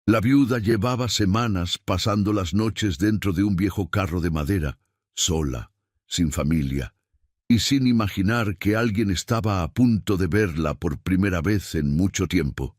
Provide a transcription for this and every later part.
La viuda llevaba semanas pasando las noches dentro de un viejo carro de madera, sola, sin familia, y sin imaginar que alguien estaba a punto de verla por primera vez en mucho tiempo.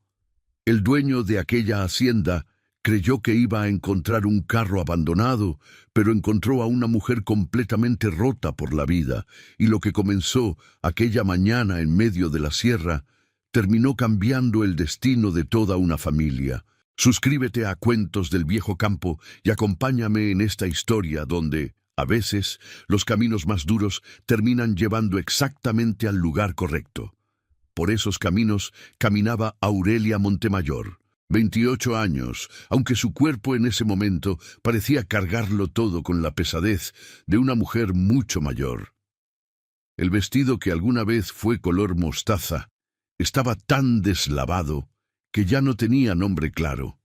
El dueño de aquella hacienda creyó que iba a encontrar un carro abandonado, pero encontró a una mujer completamente rota por la vida, y lo que comenzó aquella mañana en medio de la sierra terminó cambiando el destino de toda una familia. Suscríbete a Cuentos del Viejo Campo y acompáñame en esta historia donde, a veces, los caminos más duros terminan llevando exactamente al lugar correcto. Por esos caminos caminaba Aurelia Montemayor, 28 años, aunque su cuerpo en ese momento parecía cargarlo todo con la pesadez de una mujer mucho mayor. El vestido que alguna vez fue color mostaza estaba tan deslavado que ya no tenía nombre claro,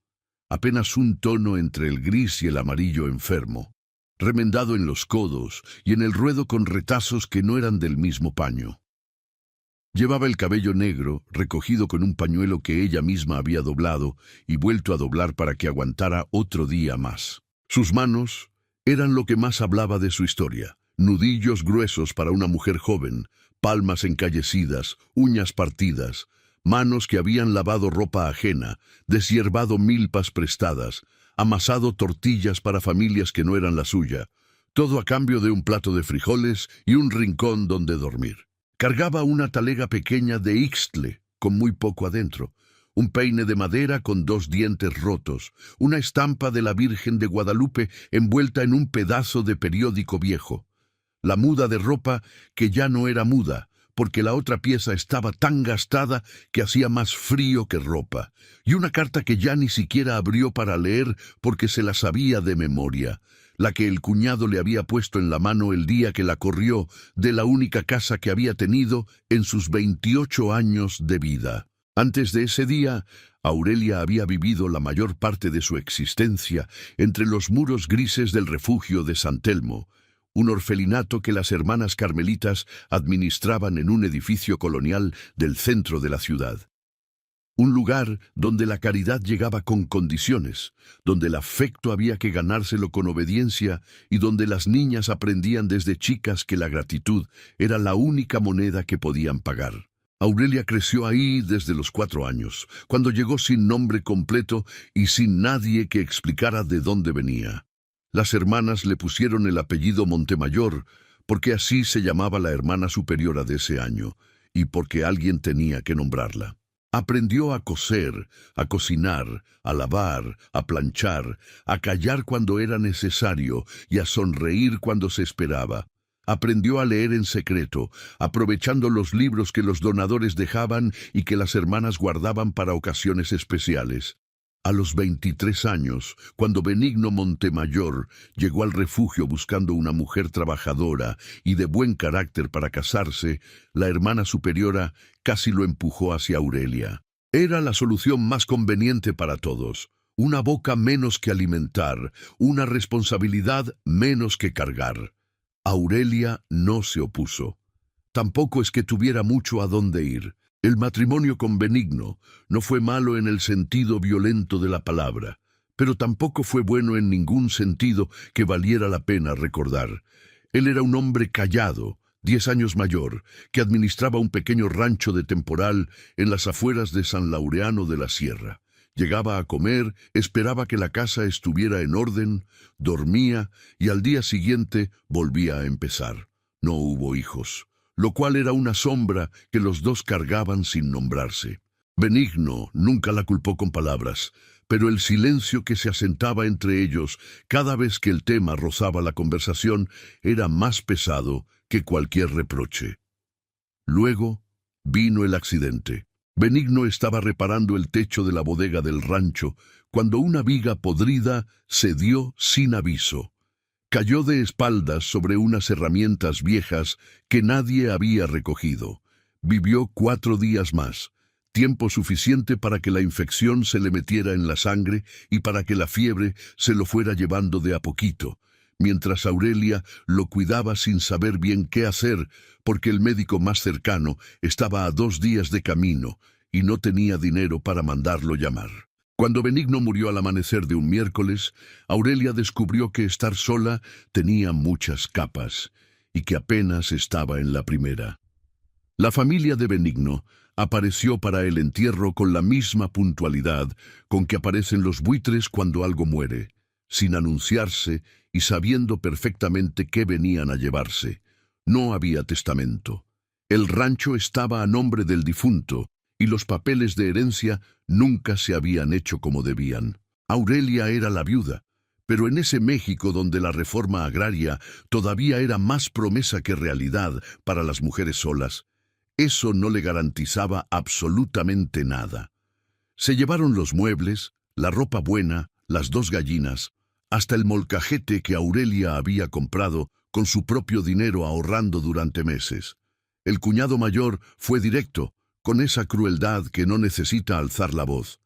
apenas un tono entre el gris y el amarillo enfermo, remendado en los codos y en el ruedo con retazos que no eran del mismo paño. Llevaba el cabello negro, recogido con un pañuelo que ella misma había doblado y vuelto a doblar para que aguantara otro día más. Sus manos eran lo que más hablaba de su historia, nudillos gruesos para una mujer joven, palmas encallecidas, uñas partidas, manos que habían lavado ropa ajena, deshiervado milpas prestadas, amasado tortillas para familias que no eran la suya, todo a cambio de un plato de frijoles y un rincón donde dormir. Cargaba una talega pequeña de ixtle, con muy poco adentro, un peine de madera con 2 dientes rotos, una estampa de la Virgen de Guadalupe envuelta en un pedazo de periódico viejo, la muda de ropa que ya no era muda, porque la otra pieza estaba tan gastada que hacía más frío que ropa, y una carta que ya ni siquiera abrió para leer porque se la sabía de memoria, la que el cuñado le había puesto en la mano el día que la corrió de la única casa que había tenido en sus 28 años de vida. Antes de ese día, Aurelia había vivido la mayor parte de su existencia entre los muros grises del refugio de San Telmo, un orfelinato que las hermanas carmelitas administraban en un edificio colonial del centro de la ciudad. Un lugar donde la caridad llegaba con condiciones, donde el afecto había que ganárselo con obediencia y donde las niñas aprendían desde chicas que la gratitud era la única moneda que podían pagar. Aurelia creció ahí desde los 4 años, cuando llegó sin nombre completo y sin nadie que explicara de dónde venía. Las hermanas le pusieron el apellido Montemayor porque así se llamaba la hermana superiora de ese año y porque alguien tenía que nombrarla. Aprendió a coser, a cocinar, a lavar, a planchar, a callar cuando era necesario y a sonreír cuando se esperaba. Aprendió a leer en secreto, aprovechando los libros que los donadores dejaban y que las hermanas guardaban para ocasiones especiales. A los 23 años, cuando Benigno Montemayor llegó al refugio buscando una mujer trabajadora y de buen carácter para casarse, la hermana superiora casi lo empujó hacia Aurelia. Era la solución más conveniente para todos. Una boca menos que alimentar, una responsabilidad menos que cargar. Aurelia no se opuso. Tampoco es que tuviera mucho a dónde ir. El matrimonio con Benigno no fue malo en el sentido violento de la palabra, pero tampoco fue bueno en ningún sentido que valiera la pena recordar. Él era un hombre callado, 10 años mayor, que administraba un pequeño rancho de temporal en las afueras de San Laureano de la Sierra. Llegaba a comer, esperaba que la casa estuviera en orden, dormía y al día siguiente volvía a empezar. No hubo hijos, lo cual era una sombra que los dos cargaban sin nombrarse. Benigno nunca la culpó con palabras, pero el silencio que se asentaba entre ellos cada vez que el tema rozaba la conversación era más pesado que cualquier reproche. Luego vino el accidente. Benigno estaba reparando el techo de la bodega del rancho cuando una viga podrida cedió sin aviso. Cayó de espaldas sobre unas herramientas viejas que nadie había recogido. Vivió 4 días más, tiempo suficiente para que la infección se le metiera en la sangre y para que la fiebre se lo fuera llevando de a poquito, mientras Aurelia lo cuidaba sin saber bien qué hacer, porque el médico más cercano estaba a 2 días de camino y no tenía dinero para mandarlo llamar. Cuando Benigno murió al amanecer de un miércoles, Aurelia descubrió que estar sola tenía muchas capas y que apenas estaba en la primera. La familia de Benigno apareció para el entierro con la misma puntualidad con que aparecen los buitres cuando algo muere, sin anunciarse y sabiendo perfectamente qué venían a llevarse. No había testamento. El rancho estaba a nombre del difunto y los papeles de herencia nunca se habían hecho como debían. Aurelia era la viuda, pero en ese México donde la reforma agraria todavía era más promesa que realidad para las mujeres solas, eso no le garantizaba absolutamente nada. Se llevaron los muebles, la ropa buena, las 2 gallinas, hasta el molcajete que Aurelia había comprado con su propio dinero ahorrando durante meses. El cuñado mayor fue directo, con esa crueldad que no necesita alzar la voz.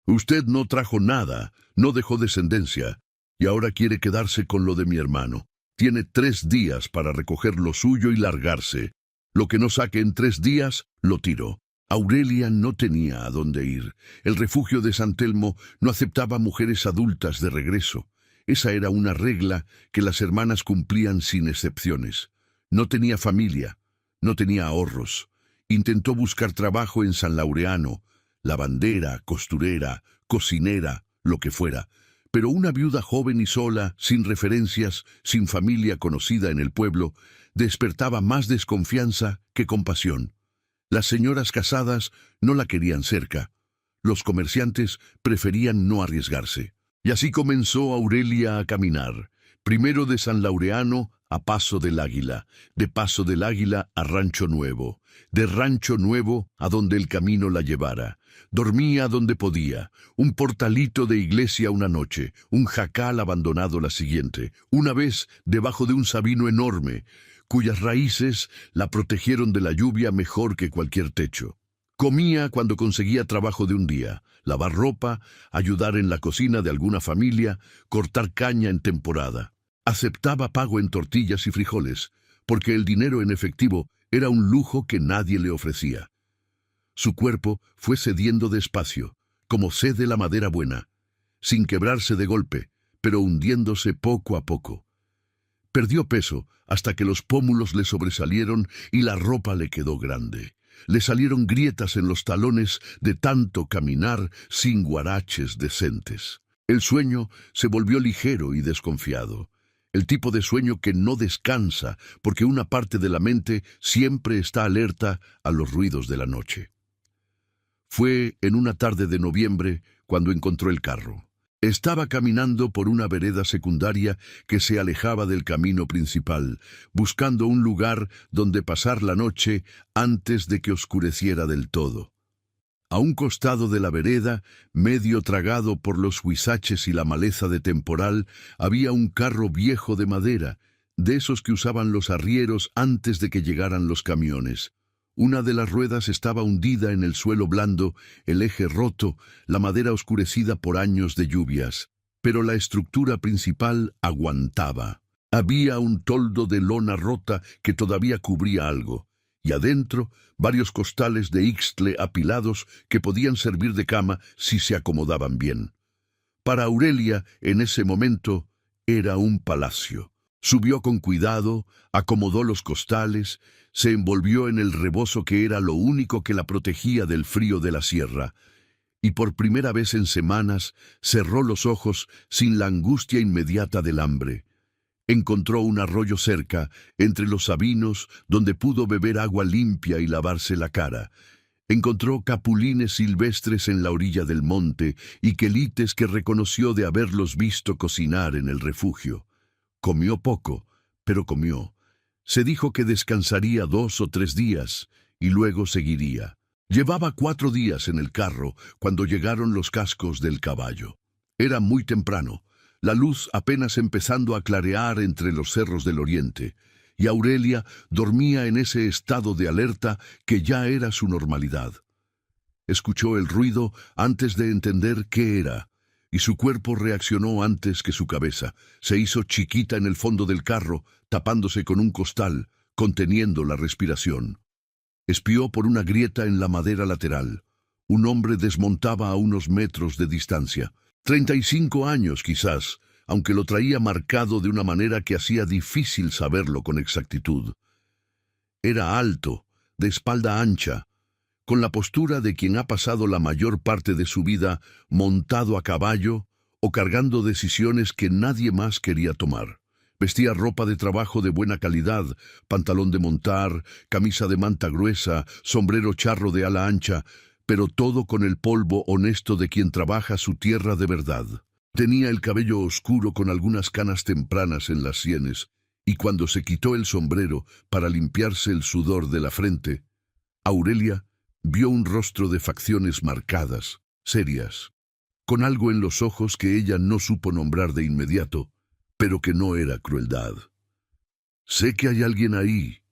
Usted no trajo nada, no dejó descendencia, y ahora quiere quedarse con lo de mi hermano. Tiene 3 días para recoger lo suyo y largarse. Lo que no saque en 3 días, lo tiro. Aurelia no tenía a dónde ir. El refugio de San Telmo no aceptaba mujeres adultas de regreso. Esa era una regla que las hermanas cumplían sin excepciones. No tenía familia, no tenía ahorros. Intentó buscar trabajo en San Laureano, lavandera, costurera, cocinera, lo que fuera. Pero una viuda joven y sola, sin referencias, sin familia conocida en el pueblo, despertaba más desconfianza que compasión. Las señoras casadas no la querían cerca. Los comerciantes preferían no arriesgarse. Y así comenzó Aurelia a caminar, primero de San Laureano a Paso del Águila, de Paso del Águila a Rancho Nuevo, de Rancho Nuevo a donde el camino la llevara. Dormía donde podía, un portalito de iglesia una noche, un jacal abandonado la siguiente, una vez debajo de un sabino enorme, cuyas raíces la protegieron de la lluvia mejor que cualquier techo. Comía cuando conseguía trabajo de un día, lavar ropa, ayudar en la cocina de alguna familia, cortar caña en temporada. Aceptaba pago en tortillas y frijoles, porque el dinero en efectivo era un lujo que nadie le ofrecía. Su cuerpo fue cediendo despacio, como cede la madera buena, sin quebrarse de golpe, pero hundiéndose poco a poco. Perdió peso hasta que los pómulos le sobresalieron y la ropa le quedó grande. Le salieron grietas en los talones de tanto caminar sin guaraches decentes. El sueño se volvió ligero y desconfiado. El tipo de sueño que no descansa porque una parte de la mente siempre está alerta a los ruidos de la noche. Fue en una tarde de noviembre cuando encontró el carro. Estaba caminando por una vereda secundaria que se alejaba del camino principal, buscando un lugar donde pasar la noche antes de que oscureciera del todo. A un costado de la vereda, medio tragado por los huizaches y la maleza de temporal, había un carro viejo de madera, de esos que usaban los arrieros antes de que llegaran los camiones. Una de las ruedas estaba hundida en el suelo blando, el eje roto, la madera oscurecida por años de lluvias. Pero la estructura principal aguantaba. Había un toldo de lona rota que todavía cubría algo, y adentro varios costales de ixtle apilados que podían servir de cama si se acomodaban bien. Para Aurelia, en ese momento, era un palacio. Subió con cuidado, acomodó los costales, se envolvió en el rebozo que era lo único que la protegía del frío de la sierra, y por primera vez en semanas cerró los ojos sin la angustia inmediata del hambre. Encontró un arroyo cerca, entre los sabinos, donde pudo beber agua limpia y lavarse la cara. Encontró capulines silvestres en la orilla del monte y quelites que reconoció de haberlos visto cocinar en el refugio. Comió poco, pero comió. Se dijo que descansaría 2 o 3 días y luego seguiría. Llevaba 4 días en el carro cuando llegaron los cascos del caballo. Era muy temprano, la luz apenas empezando a clarear entre los cerros del oriente, y Aurelia dormía en ese estado de alerta que ya era su normalidad. Escuchó el ruido antes de entender qué era, y su cuerpo reaccionó antes que su cabeza. Se hizo chiquita en el fondo del carro, tapándose con un costal, conteniendo la respiración. Espió por una grieta en la madera lateral. Un hombre desmontaba a unos metros de distancia. 35 años quizás, aunque lo traía marcado de una manera que hacía difícil saberlo con exactitud. Era alto, de espalda ancha, con la postura de quien ha pasado la mayor parte de su vida montado a caballo o cargando decisiones que nadie más quería tomar. Vestía ropa de trabajo de buena calidad, pantalón de montar, camisa de manta gruesa, sombrero charro de ala ancha, pero todo con el polvo honesto de quien trabaja su tierra de verdad. Tenía el cabello oscuro con algunas canas tempranas en las sienes, y cuando se quitó el sombrero para limpiarse el sudor de la frente, Aurelia vio un rostro de facciones marcadas, serias, con algo en los ojos que ella no supo nombrar de inmediato, pero que no era crueldad. «Sé que hay alguien ahí»,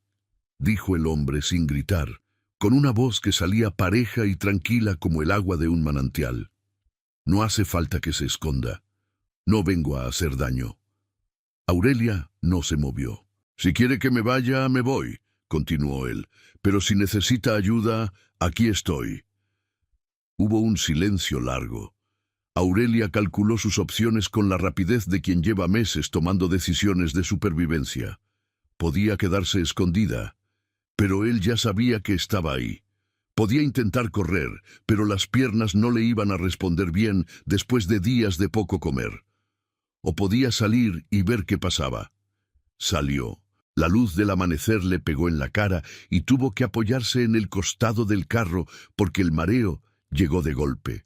dijo el hombre sin gritar, con una voz que salía pareja y tranquila como el agua de un manantial. «No hace falta que se esconda. No vengo a hacer daño». Aurelia no se movió. «Si quiere que me vaya, me voy», continuó él, «pero si necesita ayuda, aquí estoy». Hubo un silencio largo. Aurelia calculó sus opciones con la rapidez de quien lleva meses tomando decisiones de supervivencia. Podía quedarse escondida, pero él ya sabía que estaba ahí. Podía intentar correr, pero las piernas no le iban a responder bien después de días de poco comer. O podía salir y ver qué pasaba. Salió. La luz del amanecer le pegó en la cara y tuvo que apoyarse en el costado del carro porque el mareo llegó de golpe.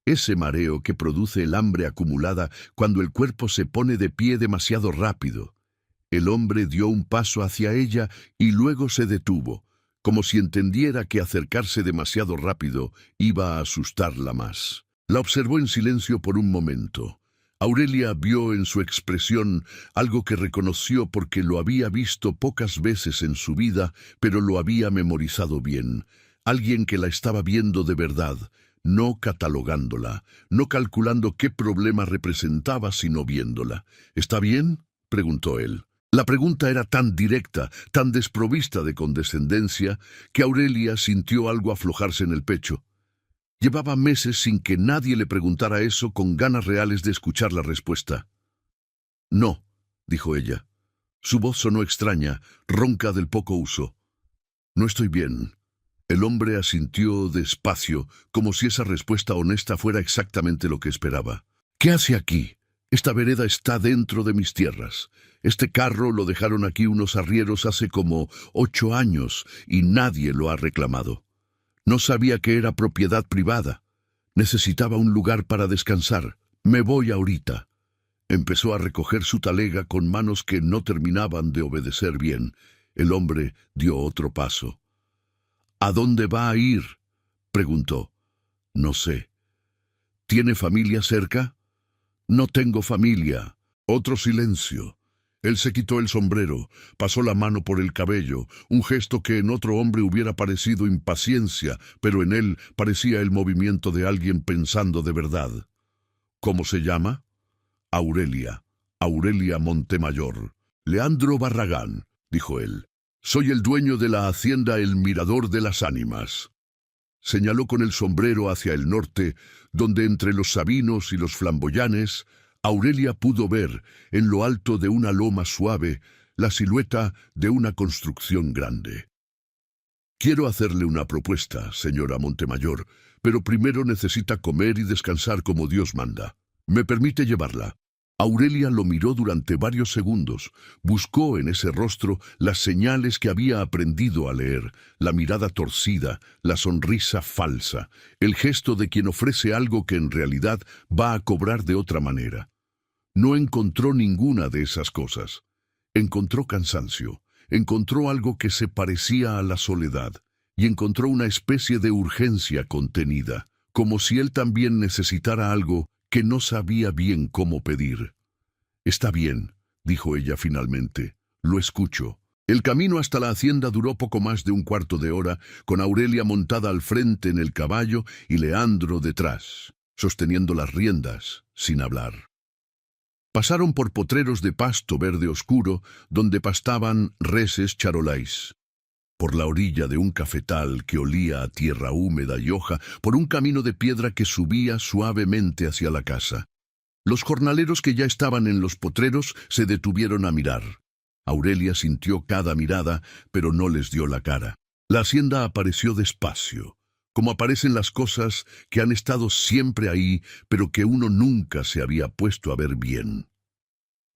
Ese mareo que produce el hambre acumulada cuando el cuerpo se pone de pie demasiado rápido. El hombre dio un paso hacia ella y luego se detuvo, como si entendiera que acercarse demasiado rápido iba a asustarla más. La observó en silencio por un momento. Aurelia vio en su expresión algo que reconoció porque lo había visto pocas veces en su vida, pero lo había memorizado bien. Alguien que la estaba viendo de verdad, no catalogándola, no calculando qué problema representaba, sino viéndola. «¿Está bien?», preguntó él. La pregunta era tan directa, tan desprovista de condescendencia, que Aurelia sintió algo aflojarse en el pecho. Llevaba meses sin que nadie le preguntara eso con ganas reales de escuchar la respuesta. «No», dijo ella. Su voz sonó extraña, ronca del poco uso. «No estoy bien». El hombre asintió despacio, como si esa respuesta honesta fuera exactamente lo que esperaba. «¿Qué hace aquí? Esta vereda está dentro de mis tierras. Este carro lo dejaron aquí unos arrieros hace como 8 años y nadie lo ha reclamado. No sabía que era propiedad privada. Necesitaba un lugar para descansar. Me voy ahorita». Empezó a recoger su talega con manos que no terminaban de obedecer bien. El hombre dio otro paso. «¿A dónde va a ir?», preguntó. «No sé». «¿Tiene familia cerca?». «No tengo familia». Otro silencio. Él se quitó el sombrero, pasó la mano por el cabello, un gesto que en otro hombre hubiera parecido impaciencia, pero en él parecía el movimiento de alguien pensando de verdad. «¿Cómo se llama?». «Aurelia. Aurelia Montemayor». «Leandro Barragán», dijo él. «Soy el dueño de la hacienda El Mirador de las Ánimas». Señaló con el sombrero hacia el norte, donde entre los sabinos y los flamboyanes, Aurelia pudo ver, en lo alto de una loma suave, la silueta de una construcción grande. «Quiero hacerle una propuesta, señora Montemayor, pero primero necesita comer y descansar como Dios manda. ¿Me permite llevarla?». Aurelia lo miró durante varios segundos, buscó en ese rostro las señales que había aprendido a leer, la mirada torcida, la sonrisa falsa, el gesto de quien ofrece algo que en realidad va a cobrar de otra manera. No encontró ninguna de esas cosas. Encontró cansancio, encontró algo que se parecía a la soledad, y encontró una especie de urgencia contenida, como si él también necesitara algo que no sabía bien cómo pedir. «Está bien», dijo ella finalmente. «Lo escucho». El camino hasta la hacienda duró poco más de un cuarto de hora, con Aurelia montada al frente en el caballo y Leandro detrás, sosteniendo las riendas, sin hablar. Pasaron por potreros de pasto verde oscuro, donde pastaban reses charolais. por la orilla de un cafetal que olía a tierra húmeda y hoja, por un camino de piedra que subía suavemente hacia la casa. Los jornaleros que ya estaban en los potreros se detuvieron a mirar. Aurelia sintió cada mirada, pero no les dio la cara. La hacienda apareció despacio, como aparecen las cosas que han estado siempre ahí, pero que uno nunca se había puesto a ver bien.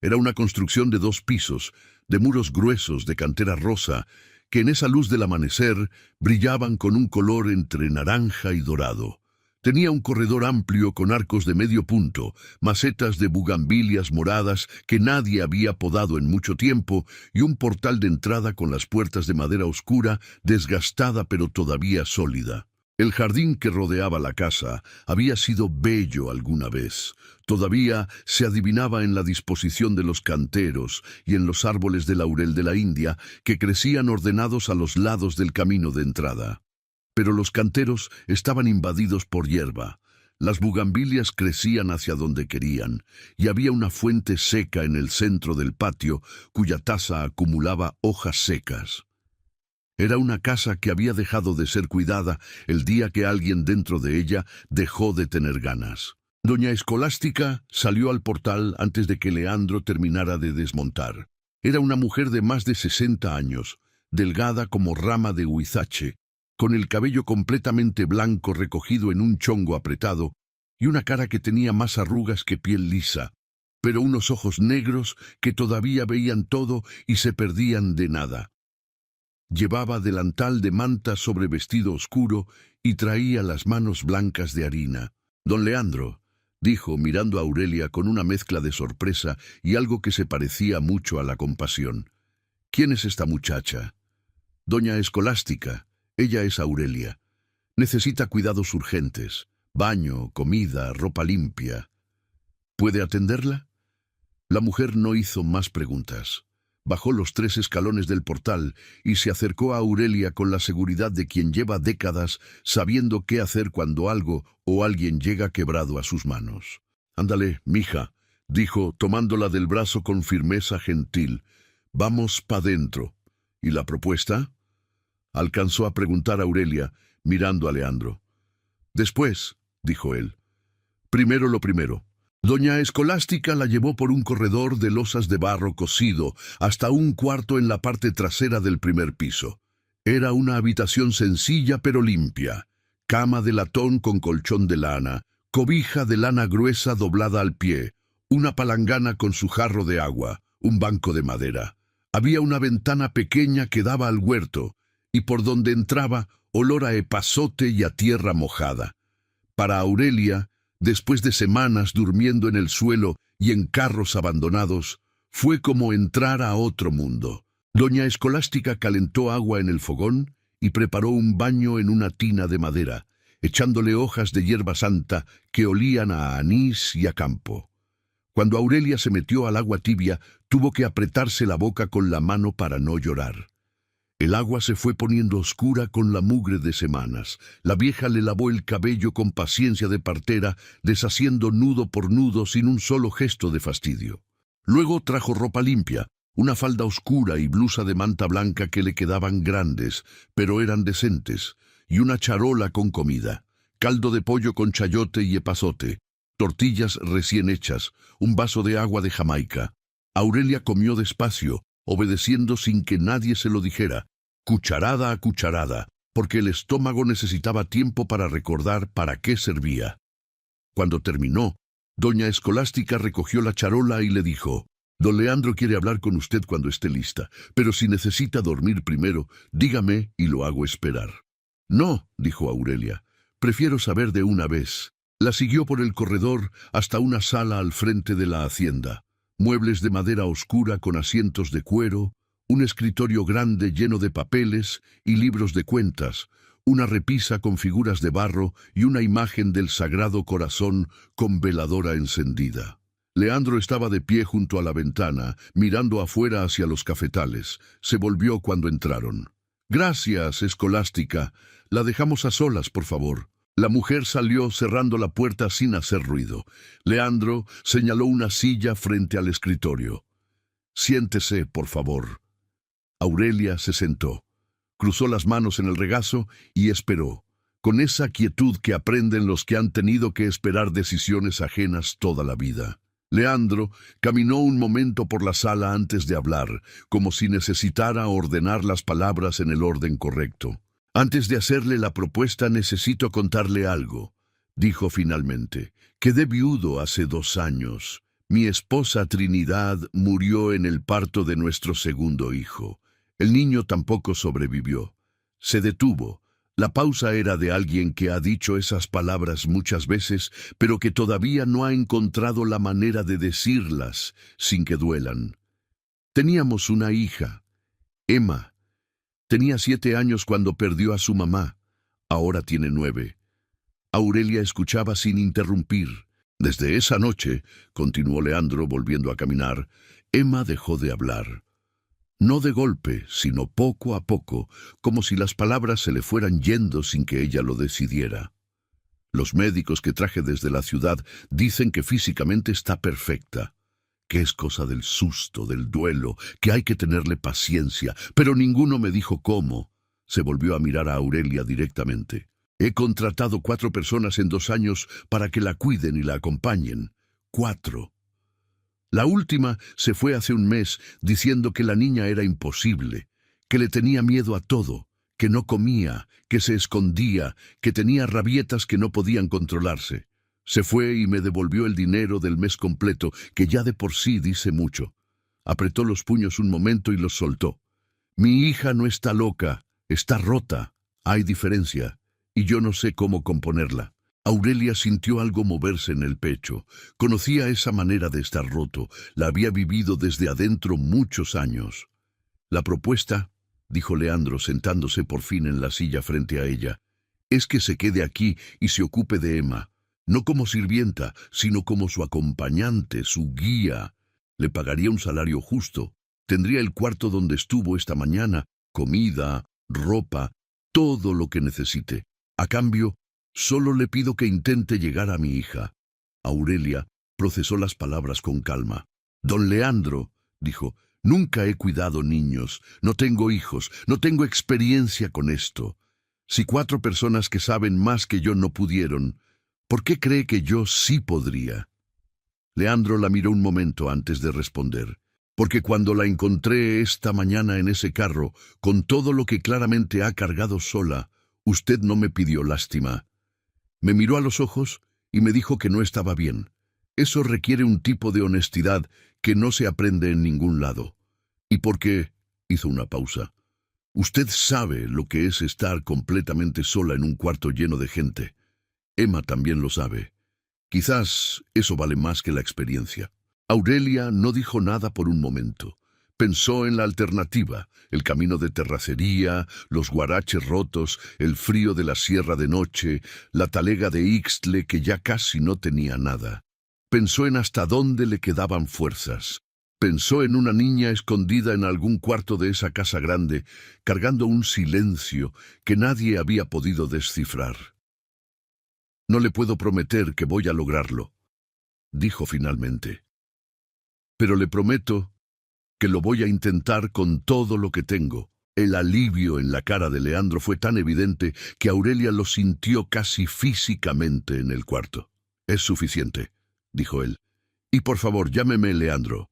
Era una construcción de 2 pisos, de muros gruesos de cantera rosa, que en esa luz del amanecer brillaban con un color entre naranja y dorado. Tenía un corredor amplio con arcos de medio punto, macetas de bugambilias moradas que nadie había podado en mucho tiempo y un portal de entrada con las puertas de madera oscura, desgastada pero todavía sólida. El jardín que rodeaba la casa había sido bello alguna vez. Todavía se adivinaba en la disposición de los canteros y en los árboles de laurel de la India que crecían ordenados a los lados del camino de entrada. Pero los canteros estaban invadidos por hierba. Las bugambilias crecían hacia donde querían, y había una fuente seca en el centro del patio cuya taza acumulaba hojas secas. Era una casa que había dejado de ser cuidada el día que alguien dentro de ella dejó de tener ganas. Doña Escolástica salió al portal antes de que Leandro terminara de desmontar. Era una mujer de más de 60 años, delgada como rama de huizache, con el cabello completamente blanco recogido en un chongo apretado y una cara que tenía más arrugas que piel lisa, pero unos ojos negros que todavía veían todo y se perdían de nada. Llevaba delantal de manta sobre vestido oscuro y traía las manos blancas de harina. «Don Leandro», dijo mirando a Aurelia con una mezcla de sorpresa y algo que se parecía mucho a la compasión. «¿Quién es esta muchacha?» «Doña Escolástica. Ella es Aurelia. Necesita cuidados urgentes, baño, comida, ropa limpia. ¿Puede atenderla?» La mujer no hizo más preguntas. Bajó los 3 escalones del portal y se acercó a Aurelia con la seguridad de quien lleva décadas sabiendo qué hacer cuando algo o alguien llega quebrado a sus manos. «Ándale, mija», dijo, tomándola del brazo con firmeza gentil. «Vamos pa' dentro». «¿Y la propuesta?», alcanzó a preguntar Aurelia, mirando a Leandro. «Después», dijo él. «Primero lo primero». Doña Escolástica la llevó por un corredor de losas de barro cocido hasta un cuarto en la parte trasera del primer piso. Era una habitación sencilla pero limpia. Cama de latón con colchón de lana, cobija de lana gruesa doblada al pie, una palangana con su jarro de agua, un banco de madera. Había una ventana pequeña que daba al huerto, y por donde entraba olor a epazote y a tierra mojada. Para Aurelia, después de semanas durmiendo en el suelo y en carros abandonados, fue como entrar a otro mundo. Doña Escolástica calentó agua en el fogón y preparó un baño en una tina de madera, echándole hojas de hierba santa que olían a anís y a campo. Cuando Aurelia se metió al agua tibia, tuvo que apretarse la boca con la mano para no llorar. El agua se fue poniendo oscura con la mugre de semanas. La vieja le lavó el cabello con paciencia de partera, deshaciendo nudo por nudo sin un solo gesto de fastidio. Luego trajo ropa limpia, una falda oscura y blusa de manta blanca que le quedaban grandes, pero eran decentes, y una charola con comida, caldo de pollo con chayote y epazote, tortillas recién hechas, un vaso de agua de Jamaica. Aurelia comió despacio, obedeciendo sin que nadie se lo dijera, cucharada a cucharada, porque el estómago necesitaba tiempo para recordar para qué servía. Cuando terminó, doña Escolástica recogió la charola y le dijo: «Don Leandro quiere hablar con usted cuando esté lista, pero si necesita dormir primero, dígame y lo hago esperar». «No», dijo Aurelia, «prefiero saber de una vez». La siguió por el corredor hasta una sala al frente de la hacienda. Muebles de madera oscura con asientos de cuero, un escritorio grande lleno de papeles y libros de cuentas, una repisa con figuras de barro y una imagen del Sagrado Corazón con veladora encendida. Leandro estaba de pie junto a la ventana, mirando afuera hacia los cafetales. Se volvió cuando entraron. «Gracias, Escolástica. La dejamos a solas, por favor». La mujer salió cerrando la puerta sin hacer ruido. Leandro señaló una silla frente al escritorio. «Siéntese, por favor». Aurelia se sentó. Cruzó las manos en el regazo y esperó, con esa quietud que aprenden los que han tenido que esperar decisiones ajenas toda la vida. Leandro caminó un momento por la sala antes de hablar, como si necesitara ordenar las palabras en el orden correcto. Antes de hacerle la propuesta necesito contarle algo, dijo finalmente. Quedé viudo hace 2 años. Mi esposa Trinidad murió en el parto de nuestro segundo hijo. El niño tampoco sobrevivió. Se detuvo. La pausa era de alguien que ha dicho esas palabras muchas veces, pero que todavía no ha encontrado la manera de decirlas sin que duelan. Teníamos una hija, Emma. Tenía 7 años cuando perdió a su mamá. Ahora tiene 9. Aurelia escuchaba sin interrumpir. Desde esa noche, continuó Leandro volviendo a caminar, Emma dejó de hablar. No de golpe, sino poco a poco, como si las palabras se le fueran yendo sin que ella lo decidiera. Los médicos que traje desde la ciudad dicen que físicamente está perfecta, que es cosa del susto, del duelo, que hay que tenerle paciencia, pero ninguno me dijo cómo. Se volvió a mirar a Aurelia directamente. He contratado 4 personas en 2 años para que la cuiden y la acompañen. 4. La última se fue hace un mes diciendo que la niña era imposible, que le tenía miedo a todo, que no comía, que se escondía, que tenía rabietas que no podían controlarse. Se fue y me devolvió el dinero del mes completo, que ya de por sí dice mucho. Apretó los puños un momento y los soltó. Mi hija no está loca, está rota. Hay diferencia, y yo no sé cómo componerla. Aurelia sintió algo moverse en el pecho. Conocía esa manera de estar roto. La había vivido desde adentro muchos años. La propuesta, dijo Leandro sentándose por fin en la silla frente a ella, es que se quede aquí y se ocupe de Emma. No como sirvienta, sino como su acompañante, su guía. Le pagaría un salario justo. Tendría el cuarto donde estuvo esta mañana, comida, ropa, todo lo que necesite. A cambio, solo le pido que intente llegar a mi hija. Aurelia procesó las palabras con calma. Don Leandro, dijo, nunca he cuidado niños, no tengo hijos, no tengo experiencia con esto. Si 4 personas que saben más que yo no pudieron, ¿por qué cree que yo sí podría? Leandro la miró un momento antes de responder. Porque cuando la encontré esta mañana en ese carro, con todo lo que claramente ha cargado sola, usted no me pidió lástima. Me miró a los ojos y me dijo que no estaba bien. Eso requiere un tipo de honestidad que no se aprende en ningún lado. Y porque, hizo una pausa, usted sabe lo que es estar completamente sola en un cuarto lleno de gente. Emma también lo sabe. Quizás eso vale más que la experiencia. Aurelia no dijo nada por un momento. Pensó en la alternativa, el camino de terracería, los guaraches rotos, el frío de la sierra de noche, la talega de Ixtle que ya casi no tenía nada. Pensó en hasta dónde le quedaban fuerzas. Pensó en una niña escondida en algún cuarto de esa casa grande, cargando un silencio que nadie había podido descifrar. No le puedo prometer que voy a lograrlo, dijo finalmente. Pero le prometo que lo voy a intentar con todo lo que tengo. El alivio en la cara de Leandro fue tan evidente que Aurelia lo sintió casi físicamente en el cuarto. Es suficiente, dijo él. Y por favor, llámeme Leandro.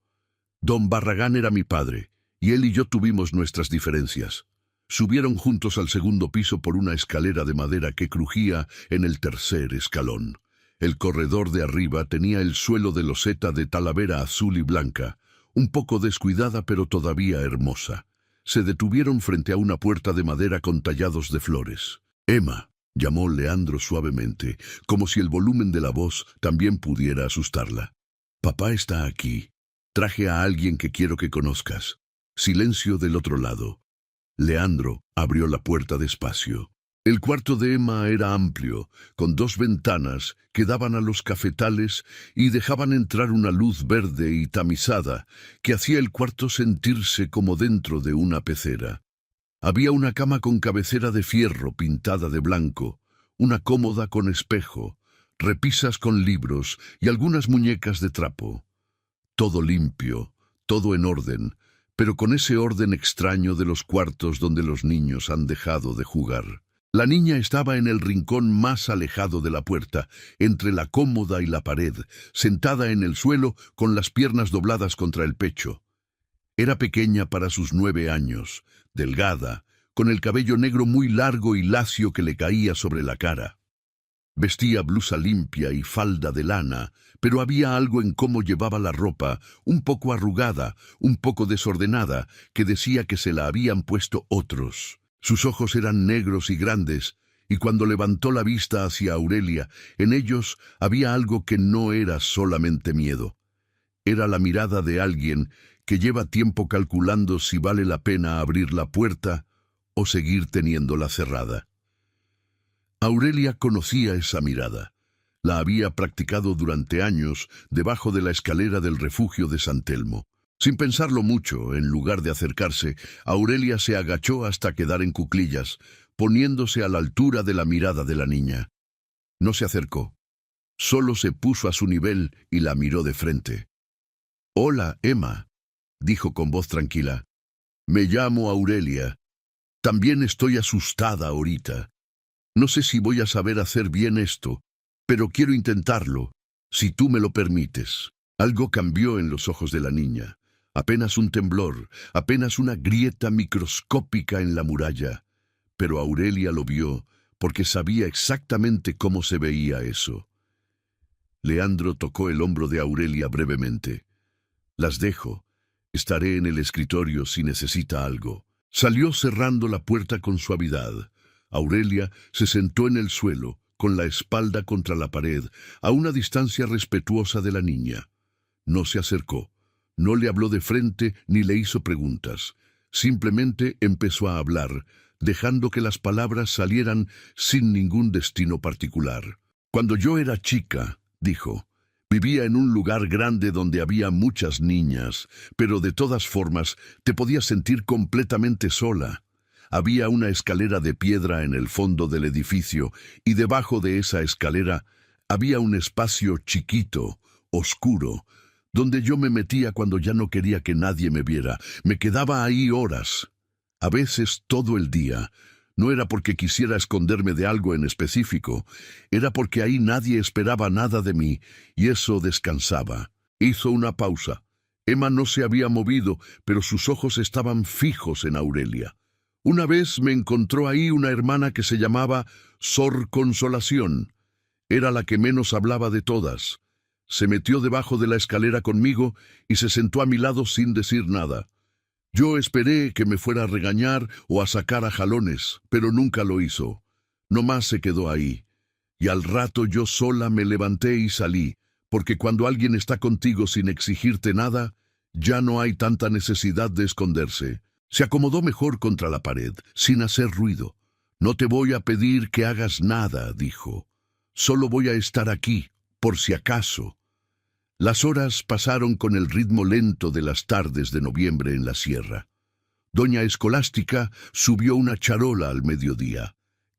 Don Barragán era mi padre, y él y yo tuvimos nuestras diferencias. Subieron juntos al 2.º piso por una escalera de madera que crujía en el 3.er escalón. El corredor de arriba tenía el suelo de loseta de talavera azul y blanca, un poco descuidada pero todavía hermosa. Se detuvieron frente a una puerta de madera con tallados de flores. Emma, llamó Leandro suavemente, como si el volumen de la voz también pudiera asustarla. Papá está aquí. Traje a alguien que quiero que conozcas. Silencio del otro lado. Leandro abrió la puerta despacio. El cuarto de Emma era amplio, con 2 ventanas que daban a los cafetales y dejaban entrar una luz verde y tamizada que hacía el cuarto sentirse como dentro de una pecera. Había una cama con cabecera de fierro pintada de blanco, una cómoda con espejo, repisas con libros y algunas muñecas de trapo. Todo limpio, todo en orden, pero con ese orden extraño de los cuartos donde los niños han dejado de jugar. La niña estaba en el rincón más alejado de la puerta, entre la cómoda y la pared, sentada en el suelo con las piernas dobladas contra el pecho. Era pequeña para sus 9 años, delgada, con el cabello negro muy largo y lacio que le caía sobre la cara. Vestía blusa limpia y falda de lana, pero había algo en cómo llevaba la ropa, un poco arrugada, un poco desordenada, que decía que se la habían puesto otros. Sus ojos eran negros y grandes, y cuando levantó la vista hacia Aurelia, en ellos había algo que no era solamente miedo. Era la mirada de alguien que lleva tiempo calculando si vale la pena abrir la puerta o seguir teniéndola cerrada. Aurelia conocía esa mirada. La había practicado durante años debajo de la escalera del refugio de San Telmo. Sin pensarlo mucho, en lugar de acercarse, Aurelia se agachó hasta quedar en cuclillas, poniéndose a la altura de la mirada de la niña. No se acercó. Solo se puso a su nivel y la miró de frente. «Hola, Emma», dijo con voz tranquila. «Me llamo Aurelia. También estoy asustada ahorita. No sé si voy a saber hacer bien esto, pero quiero intentarlo, si tú me lo permites». Algo cambió en los ojos de la niña. Apenas un temblor, apenas una grieta microscópica en la muralla. Pero Aurelia lo vio porque sabía exactamente cómo se veía eso. Leandro tocó el hombro de Aurelia brevemente. «Las dejo. Estaré en el escritorio si necesita algo». Salió cerrando la puerta con suavidad. Aurelia se sentó en el suelo, con la espalda contra la pared, a una distancia respetuosa de la niña. No se acercó. No le habló de frente ni le hizo preguntas. Simplemente empezó a hablar, dejando que las palabras salieran sin ningún destino particular. «Cuando yo era chica», dijo, «vivía en un lugar grande donde había muchas niñas, pero de todas formas te podías sentir completamente sola. Había una escalera de piedra en el fondo del edificio y debajo de esa escalera había un espacio chiquito, oscuro, donde yo me metía cuando ya no quería que nadie me viera. Me quedaba ahí horas, a veces todo el día. No era porque quisiera esconderme de algo en específico, era porque ahí nadie esperaba nada de mí, y eso descansaba». Hizo una pausa. Emma no se había movido, pero sus ojos estaban fijos en Aurelia. «Una vez me encontró ahí una hermana que se llamaba Sor Consolación. Era la que menos hablaba de todas. Se metió debajo de la escalera conmigo y se sentó a mi lado sin decir nada. Yo esperé que me fuera a regañar o a sacar a jalones, pero nunca lo hizo. Nomás se quedó ahí. Y al rato yo sola me levanté y salí, porque cuando alguien está contigo sin exigirte nada, ya no hay tanta necesidad de esconderse». Se acomodó mejor contra la pared, sin hacer ruido. «No te voy a pedir que hagas nada», dijo. «Solo voy a estar aquí, por si acaso». Las horas pasaron con el ritmo lento de las tardes de noviembre en la sierra. Doña Escolástica subió una charola al mediodía.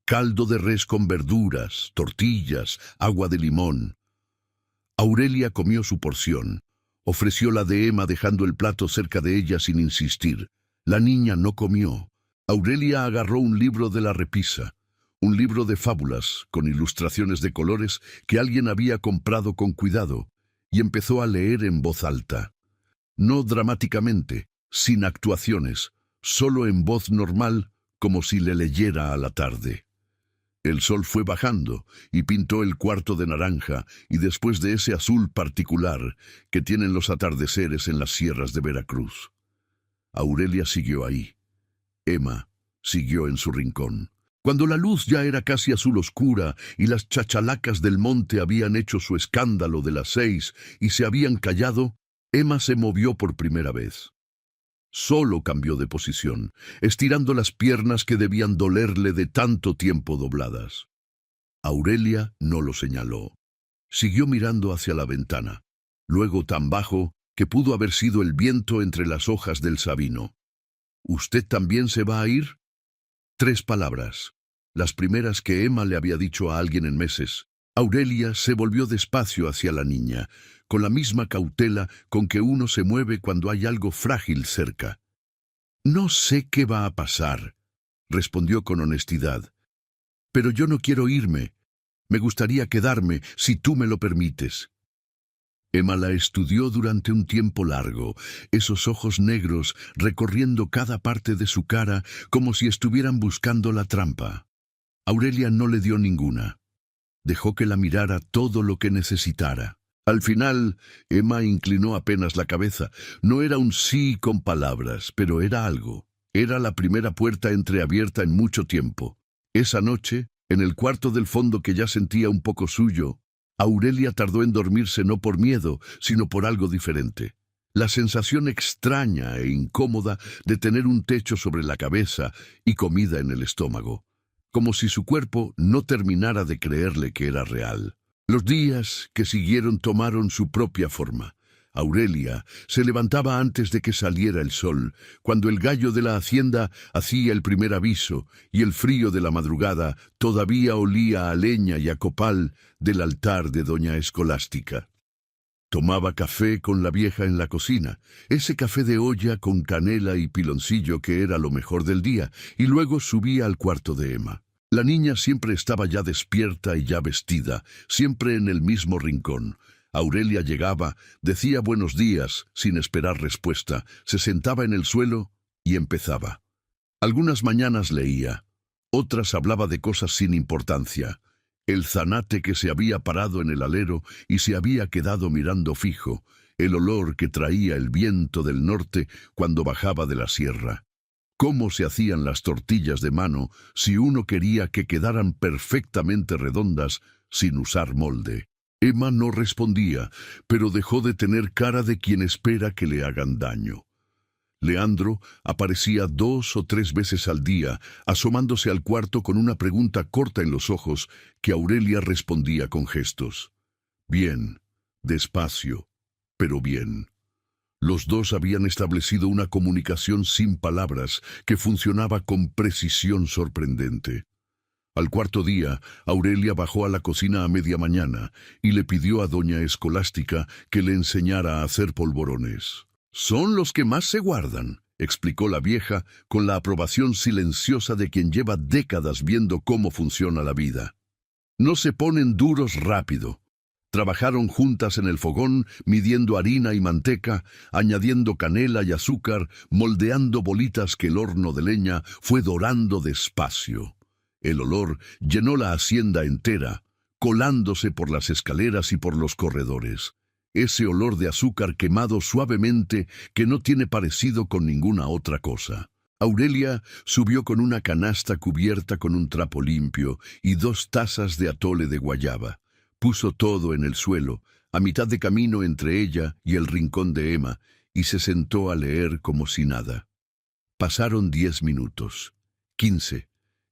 Caldo de res con verduras, tortillas, agua de limón. Aurelia comió su porción. Ofreció la de Emma dejando el plato cerca de ella sin insistir. La niña no comió. Aurelia agarró un libro de la repisa, un libro de fábulas con ilustraciones de colores que alguien había comprado con cuidado, y empezó a leer en voz alta. No dramáticamente, sin actuaciones, solo en voz normal, como si le leyera a la tarde. El sol fue bajando y pintó el cuarto de naranja y después de ese azul particular que tienen los atardeceres en las sierras de Veracruz. Aurelia siguió ahí. Emma siguió en su rincón. Cuando la luz ya era casi azul oscura y las chachalacas del monte habían hecho su escándalo de las 6 y se habían callado, Emma se movió por primera vez. Solo cambió de posición, estirando las piernas que debían dolerle de tanto tiempo dobladas. Aurelia no lo señaló. Siguió mirando hacia la ventana, luego tan bajo que pudo haber sido el viento entre las hojas del sabino. «¿Usted también se va a ir?». 3 palabras, las primeras que Emma le había dicho a alguien en meses. Aurelia se volvió despacio hacia la niña, con la misma cautela con que uno se mueve cuando hay algo frágil cerca. No sé qué va a pasar, respondió con honestidad. Pero yo no quiero irme. Me gustaría quedarme si tú me lo permites. Emma la estudió durante un tiempo largo, esos ojos negros recorriendo cada parte de su cara como si estuvieran buscando la trampa. Aurelia no le dio ninguna. Dejó que la mirara todo lo que necesitara. Al final, Emma inclinó apenas la cabeza. No era un sí con palabras, pero era algo. Era la primera puerta entreabierta en mucho tiempo. Esa noche, en el cuarto del fondo que ya sentía un poco suyo, Aurelia tardó en dormirse no por miedo, sino por algo diferente. La sensación extraña e incómoda de tener un techo sobre la cabeza y comida en el estómago, como si su cuerpo no terminara de creerle que era real. Los días que siguieron tomaron su propia forma. Aurelia se levantaba antes de que saliera el sol, cuando el gallo de la hacienda hacía el primer aviso y el frío de la madrugada todavía olía a leña y a copal del altar de doña Escolástica. Tomaba café con la vieja en la cocina, ese café de olla con canela y piloncillo que era lo mejor del día, y luego subía al cuarto de Emma. La niña siempre estaba ya despierta y ya vestida, siempre en el mismo rincón. Aurelia llegaba, decía buenos días, sin esperar respuesta, se sentaba en el suelo y empezaba. Algunas mañanas leía, otras hablaba de cosas sin importancia. El zanate que se había parado en el alero y se había quedado mirando fijo, el olor que traía el viento del norte cuando bajaba de la sierra. Cómo se hacían las tortillas de mano si uno quería que quedaran perfectamente redondas sin usar molde. Emma no respondía, pero dejó de tener cara de quien espera que le hagan daño. Leandro aparecía 2 o 3 veces al día, asomándose al cuarto con una pregunta corta en los ojos que Aurelia respondía con gestos. Bien, despacio, pero bien. Los dos habían establecido una comunicación sin palabras que funcionaba con precisión sorprendente. Al cuarto día, Aurelia bajó a la cocina a media mañana y le pidió a doña Escolástica que le enseñara a hacer polvorones. «Son los que más se guardan», explicó la vieja con la aprobación silenciosa de quien lleva décadas viendo cómo funciona la vida. «No se ponen duros rápido». Trabajaron juntas en el fogón, midiendo harina y manteca, añadiendo canela y azúcar, moldeando bolitas que el horno de leña fue dorando despacio. El olor llenó la hacienda entera, colándose por las escaleras y por los corredores. Ese olor de azúcar quemado suavemente que no tiene parecido con ninguna otra cosa. Aurelia subió con una canasta cubierta con un trapo limpio y 2 tazas de atole de guayaba. Puso todo en el suelo, a mitad de camino entre ella y el rincón de Emma, y se sentó a leer como si nada. Pasaron 10 minutos, 15.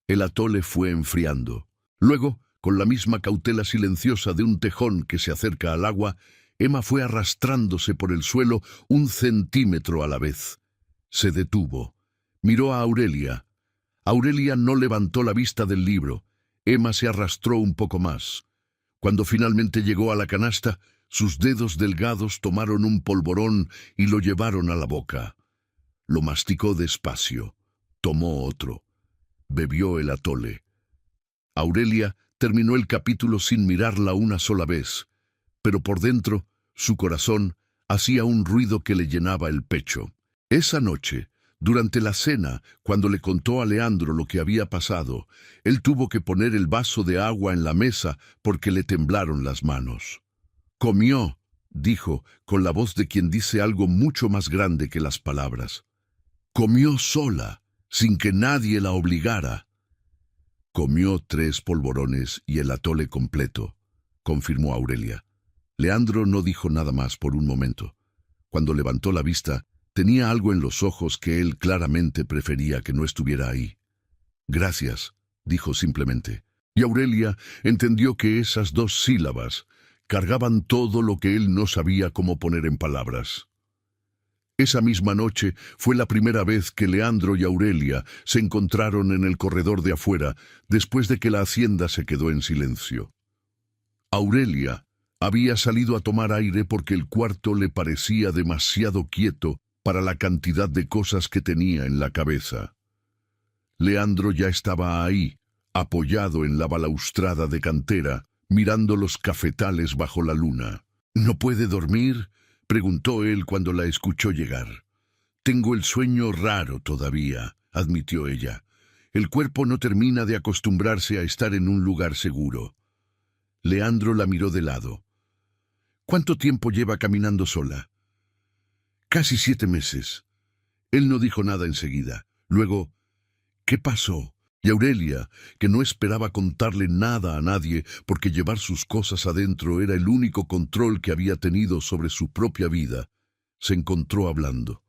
El atole fue enfriando. Luego, con la misma cautela silenciosa de un tejón que se acerca al agua, Emma fue arrastrándose por el suelo 1 centímetro a la vez. Se detuvo. Miró a Aurelia. Aurelia no levantó la vista del libro. Emma se arrastró un poco más. Cuando finalmente llegó a la canasta, sus dedos delgados tomaron un polvorón y lo llevaron a la boca. Lo masticó despacio. Tomó otro. Bebió el atole. Aurelia terminó el capítulo sin mirarla una sola vez, pero por dentro, su corazón hacía un ruido que le llenaba el pecho. Esa noche, durante la cena, cuando le contó a Leandro lo que había pasado, él tuvo que poner el vaso de agua en la mesa porque le temblaron las manos. «Comió», dijo, con la voz de quien dice algo mucho más grande que las palabras. «Comió sola, sin que nadie la obligara». «Comió 3 polvorones y el atole completo», confirmó Aurelia. Leandro no dijo nada más por un momento. Cuando levantó la vista, tenía algo en los ojos que él claramente prefería que no estuviera ahí. «Gracias», dijo simplemente. Y Aurelia entendió que esas 2 sílabas cargaban todo lo que él no sabía cómo poner en palabras. Esa misma noche fue la primera vez que Leandro y Aurelia se encontraron en el corredor de afuera, después de que la hacienda se quedó en silencio. Aurelia había salido a tomar aire porque el cuarto le parecía demasiado quieto para la cantidad de cosas que tenía en la cabeza. Leandro ya estaba ahí, apoyado en la balaustrada de cantera, mirando los cafetales bajo la luna. ¿No puede dormir?, preguntó él cuando la escuchó llegar. Tengo el sueño raro todavía, admitió ella. El cuerpo no termina de acostumbrarse a estar en un lugar seguro. Leandro la miró de lado. ¿Cuánto tiempo lleva caminando sola? Casi 7 meses. Él no dijo nada enseguida. Luego, ¿qué pasó? Y Aurelia, que no esperaba contarle nada a nadie porque llevar sus cosas adentro era el único control que había tenido sobre su propia vida, se encontró hablando.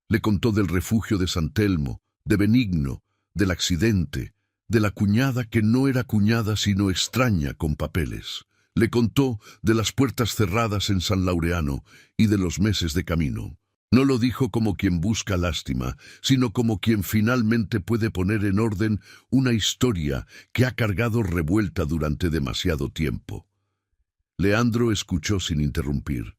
Le contó del refugio de San Telmo, de Benigno, del accidente, de la cuñada que no era cuñada sino extraña con papeles. Le contó de las puertas cerradas en San Laureano y de los meses de camino. No lo dijo como quien busca lástima, sino como quien finalmente puede poner en orden una historia que ha cargado revuelta durante demasiado tiempo. Leandro escuchó sin interrumpir.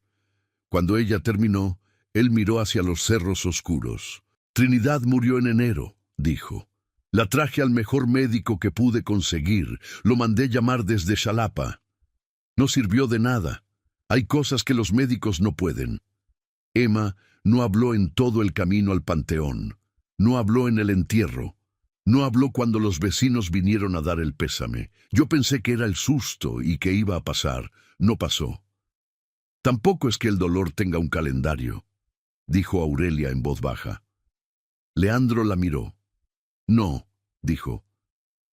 Cuando ella terminó, él miró hacia los cerros oscuros. Trinidad murió en enero, dijo. La traje al mejor médico que pude conseguir. Lo mandé llamar desde Xalapa. No sirvió de nada. Hay cosas que los médicos no pueden. Emma no habló en todo el camino al panteón. No habló en el entierro. No habló cuando los vecinos vinieron a dar el pésame. Yo pensé que era el susto y que iba a pasar. No pasó. Tampoco es que el dolor tenga un calendario, dijo Aurelia en voz baja. Leandro la miró. No, dijo.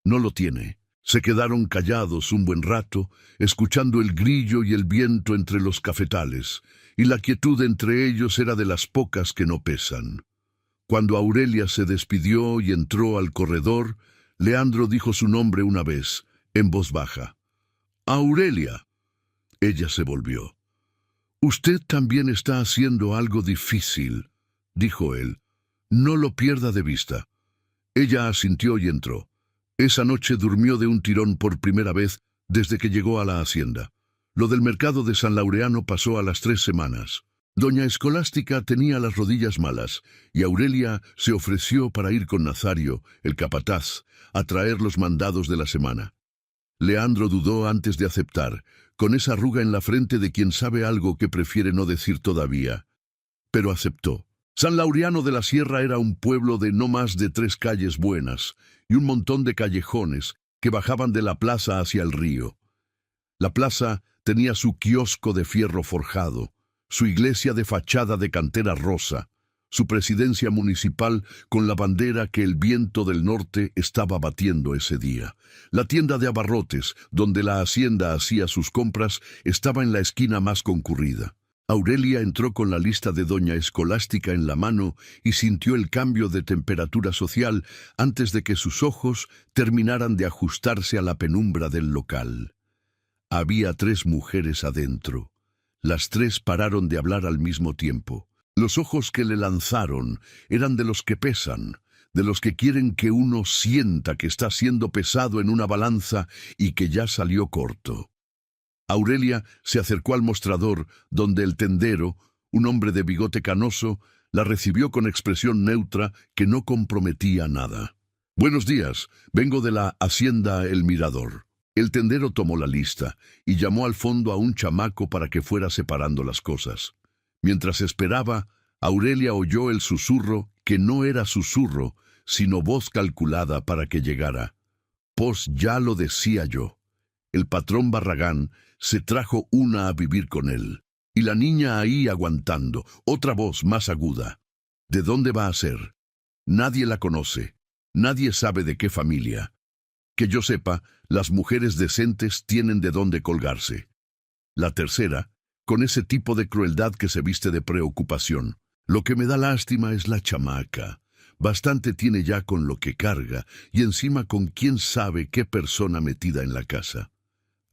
No lo tiene. Se quedaron callados un buen rato, escuchando el grillo y el viento entre los cafetales, y la quietud entre ellos era de las pocas que no pesan. Cuando Aurelia se despidió y entró al corredor, Leandro dijo su nombre una vez, en voz baja. ¡Aurelia! Ella se volvió. «Usted también está haciendo algo difícil», dijo él. «No lo pierda de vista». Ella asintió y entró. Esa noche durmió de un tirón por primera vez desde que llegó a la hacienda. Lo del mercado de San Laureano pasó a las 3 semanas. Doña Escolástica tenía las rodillas malas y Aurelia se ofreció para ir con Nazario, el capataz, a traer los mandados de la semana. Leandro dudó antes de aceptar, con esa arruga en la frente de quien sabe algo que prefiere no decir todavía. Pero aceptó. San Laureano de la Sierra era un pueblo de no más de 3 calles buenas y un montón de callejones que bajaban de la plaza hacia el río. La plaza tenía su kiosco de fierro forjado, su iglesia de fachada de cantera rosa, su presidencia municipal con la bandera que el viento del norte estaba batiendo ese día. La tienda de abarrotes, donde la hacienda hacía sus compras, estaba en la esquina más concurrida. Aurelia entró con la lista de doña Escolástica en la mano y sintió el cambio de temperatura social antes de que sus ojos terminaran de ajustarse a la penumbra del local. Había 3 mujeres adentro. Las 3 pararon de hablar al mismo tiempo. Los ojos que le lanzaron eran de los que pesan, de los que quieren que uno sienta que está siendo pesado en una balanza y que ya salió corto. Aurelia se acercó al mostrador, donde el tendero, un hombre de bigote canoso, la recibió con expresión neutra que no comprometía nada. «Buenos días, vengo de la hacienda El Mirador». El tendero tomó la lista y llamó al fondo a un chamaco para que fuera separando las cosas. Mientras esperaba, Aurelia oyó el susurro, que no era susurro, sino voz calculada para que llegara. «Pues ya lo decía yo. El patrón Barragán se trajo una a vivir con él. Y la niña ahí aguantando, otra voz más aguda. ¿De dónde va a ser? Nadie la conoce. Nadie sabe de qué familia. Que yo sepa, las mujeres decentes tienen de dónde colgarse». La tercera, con ese tipo de crueldad que se viste de preocupación. «Lo que me da lástima es la chamaca. Bastante tiene ya con lo que carga, y encima con quién sabe qué persona metida en la casa».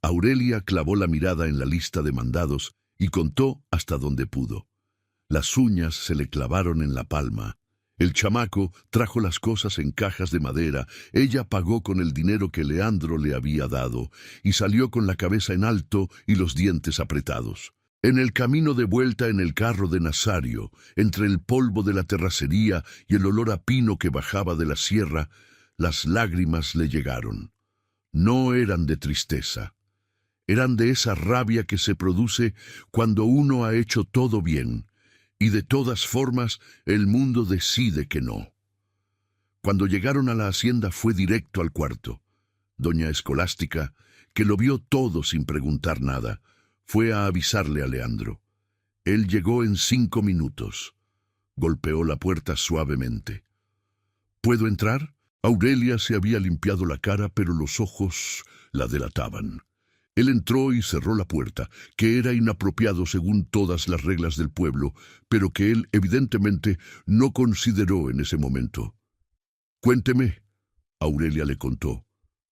Aurelia clavó la mirada en la lista de mandados y contó hasta donde pudo. Las uñas se le clavaron en la palma. El chamaco trajo las cosas en cajas de madera, ella pagó con el dinero que Leandro le había dado, y salió con la cabeza en alto y los dientes apretados. En el camino de vuelta en el carro de Nazario, entre el polvo de la terracería y el olor a pino que bajaba de la sierra, las lágrimas le llegaron. No eran de tristeza, eran de esa rabia que se produce cuando uno ha hecho todo bien, y de todas formas el mundo decide que no. Cuando llegaron a la hacienda fue directo al cuarto. Doña Escolástica, que lo vio todo sin preguntar nada, fue a avisarle a Leandro. Él llegó en 5 minutos. Golpeó la puerta suavemente. ¿Puedo entrar? Aurelia se había limpiado la cara, pero los ojos la delataban. Él entró y cerró la puerta, que era inapropiado según todas las reglas del pueblo, pero que él evidentemente no consideró en ese momento. Cuénteme, Aurelia le contó.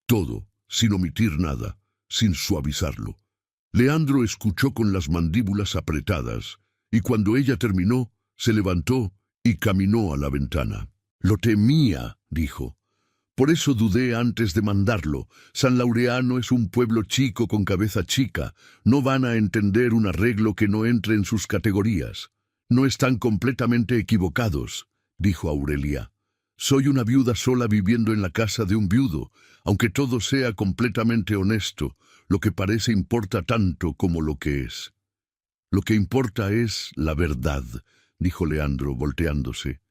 Todo, sin omitir nada, sin suavizarlo. Leandro escuchó con las mandíbulas apretadas, y cuando ella terminó, se levantó y caminó a la ventana. Lo temía, dijo. Por eso dudé antes de mandarlo. San Laureano es un pueblo chico con cabeza chica. No van a entender un arreglo que no entre en sus categorías. No están completamente equivocados, dijo Aurelia. Soy una viuda sola viviendo en la casa de un viudo. Aunque todo sea completamente honesto, lo que parece importa tanto como lo que es. Lo que importa es la verdad, dijo Leandro, volteándose.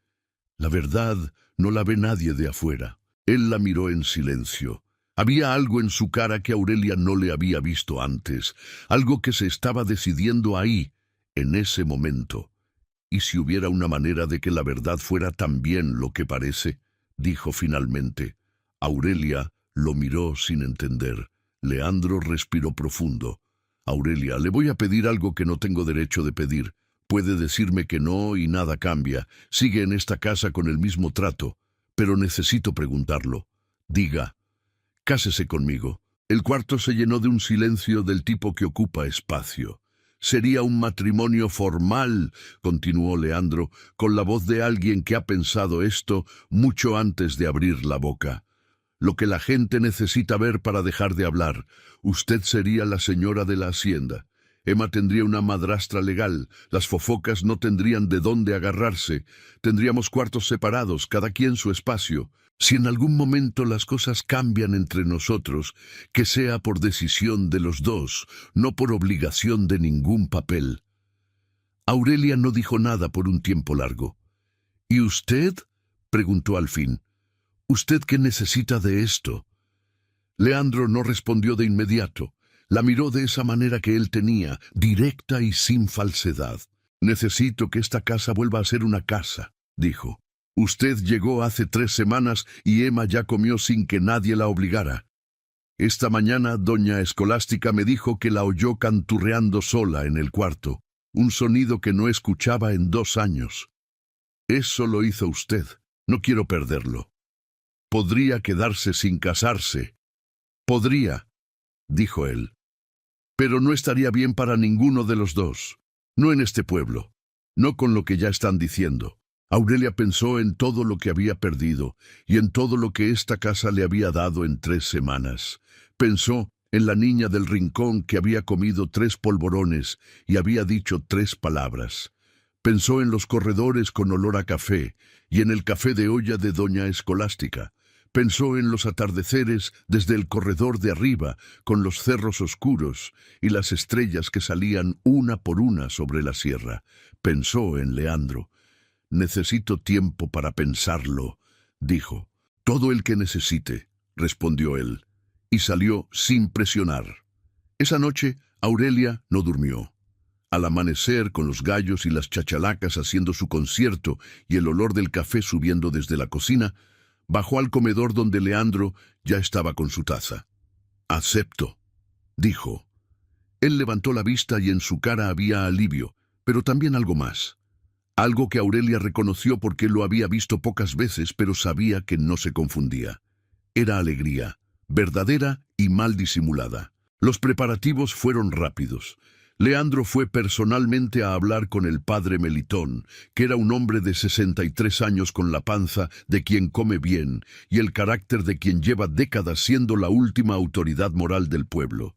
La verdad no la ve nadie de afuera. Él la miró en silencio. Había algo en su cara que Aurelia no le había visto antes, algo que se estaba decidiendo ahí, en ese momento. ¿Y si hubiera una manera de que la verdad fuera también lo que parece? Dijo finalmente. Aurelia lo miró sin entender. Leandro respiró profundo. Aurelia, le voy a pedir algo que no tengo derecho de pedir. Puede decirme que no y nada cambia. Sigue en esta casa con el mismo trato. Pero necesito preguntarlo. Diga, cásese conmigo. El cuarto se llenó de un silencio del tipo que ocupa espacio. Sería un matrimonio formal, continuó Leandro, con la voz de alguien que ha pensado esto mucho antes de abrir la boca. Lo que la gente necesita ver para dejar de hablar. Usted sería la señora de la hacienda. Emma tendría una madrastra legal, las fofocas no tendrían de dónde agarrarse, tendríamos cuartos separados, cada quien su espacio. Si en algún momento las cosas cambian entre nosotros, que sea por decisión de los dos, no por obligación de ningún papel. Aurelia no dijo nada por un tiempo largo. ¿Y usted? Preguntó al fin. ¿Usted qué necesita de esto? Leandro no respondió de inmediato. La miró de esa manera que él tenía, directa y sin falsedad. Necesito que esta casa vuelva a ser una casa, dijo. Usted llegó hace 3 semanas y Emma ya comió sin que nadie la obligara. Esta mañana doña Escolástica me dijo que la oyó canturreando sola en el cuarto, un sonido que no escuchaba en 2 años. Eso lo hizo usted. No quiero perderlo. Podría quedarse sin casarse. Podría, dijo él. Pero no estaría bien para ninguno de los dos. No en este pueblo. No con lo que ya están diciendo. Aurelia pensó en todo lo que había perdido y en todo lo que esta casa le había dado en 3 semanas. Pensó en la niña del rincón que había comido 3 polvorones y había dicho 3 palabras. Pensó en los corredores con olor a café y en el café de olla de doña Escolástica. Pensó en los atardeceres desde el corredor de arriba, con los cerros oscuros y las estrellas que salían una por una sobre la sierra. Pensó en Leandro. Necesito tiempo para pensarlo, dijo. Todo el que necesite, respondió él, y salió sin presionar. Esa noche, Aurelia no durmió. Al amanecer, con los gallos y las chachalacas haciendo su concierto y el olor del café subiendo desde la cocina, bajó al comedor donde Leandro ya estaba con su taza. «Acepto», dijo. Él levantó la vista y en su cara había alivio, pero también algo más. Algo que Aurelia reconoció porque lo había visto pocas veces, pero sabía que no se confundía. Era alegría, verdadera y mal disimulada. Los preparativos fueron rápidos. Leandro fue personalmente a hablar con el padre Melitón, que era un hombre de 63 años con la panza de quien come bien y el carácter de quien lleva décadas siendo la última autoridad moral del pueblo.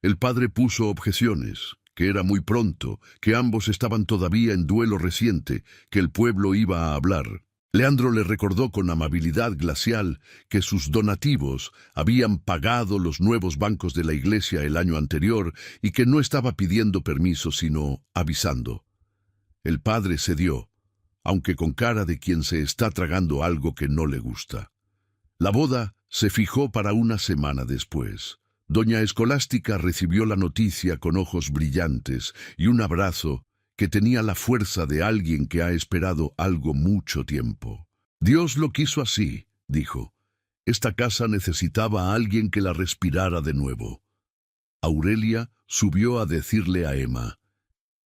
El padre puso objeciones. que era muy pronto, que ambos estaban todavía en duelo reciente, que el pueblo iba a hablar. Leandro le recordó con amabilidad glacial que sus donativos habían pagado los nuevos bancos de la iglesia el año anterior y que no estaba pidiendo permiso sino avisando. El padre cedió, aunque con cara de quien se está tragando algo que no le gusta. La boda se fijó para una semana después. Doña Escolástica recibió la noticia con ojos brillantes y un abrazo que tenía la fuerza de alguien que ha esperado algo mucho tiempo. Dios lo quiso así, dijo. Esta casa necesitaba a alguien que la respirara de nuevo. Aurelia subió a decirle a Emma.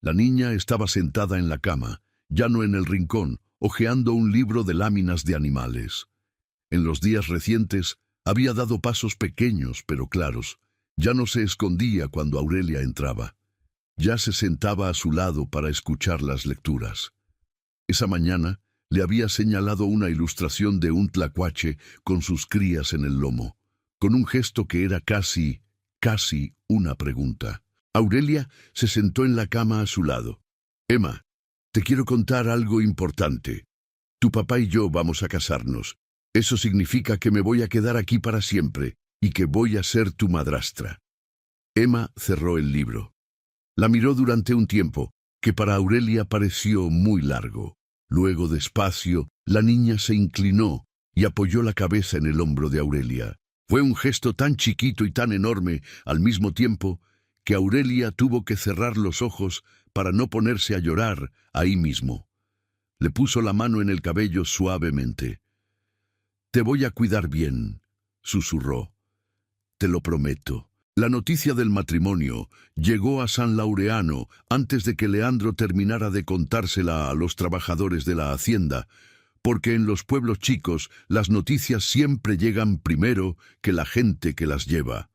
La niña estaba sentada en la cama, ya no en el rincón, hojeando un libro de láminas de animales. En los días recientes había dado pasos pequeños pero claros. Ya no se escondía cuando Aurelia entraba. Ya se sentaba a su lado para escuchar las lecturas. Esa mañana le había señalado una ilustración de un tlacuache con sus crías en el lomo, con un gesto que era casi una pregunta. Aurelia se sentó en la cama a su lado. Emma, te quiero contar algo importante. Tu papá y yo vamos a casarnos. Eso significa que me voy a quedar aquí para siempre y que voy a ser tu madrastra. Emma cerró el libro. La miró durante un tiempo, que para Aurelia pareció muy largo. Luego, despacio, la niña se inclinó y apoyó la cabeza en el hombro de Aurelia. Fue un gesto tan chiquito y tan enorme al mismo tiempo que Aurelia tuvo que cerrar los ojos para no ponerse a llorar ahí mismo. Le puso la mano en el cabello suavemente. «Te voy a cuidar bien», susurró. «Te lo prometo». La noticia del matrimonio llegó a San Laureano antes de que Leandro terminara de contársela a los trabajadores de la hacienda, porque en los pueblos chicos las noticias siempre llegan primero que la gente que las lleva.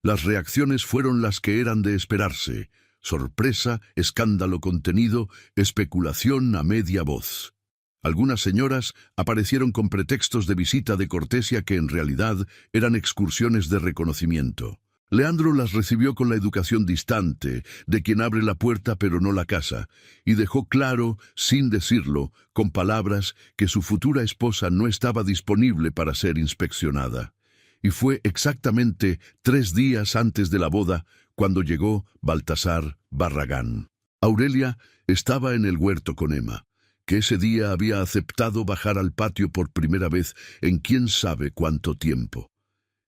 Las reacciones fueron las que eran de esperarse: sorpresa, escándalo contenido, especulación a media voz. Algunas señoras aparecieron con pretextos de visita de cortesía que en realidad eran excursiones de reconocimiento. Leandro las recibió con la educación distante de quien abre la puerta pero no la casa, y dejó claro, sin decirlo, con palabras, que su futura esposa no estaba disponible para ser inspeccionada. Y fue exactamente 3 días antes de la boda cuando llegó Baltasar Barragán. Aurelia estaba en el huerto con Emma, que ese día había aceptado bajar al patio por primera vez en quién sabe cuánto tiempo.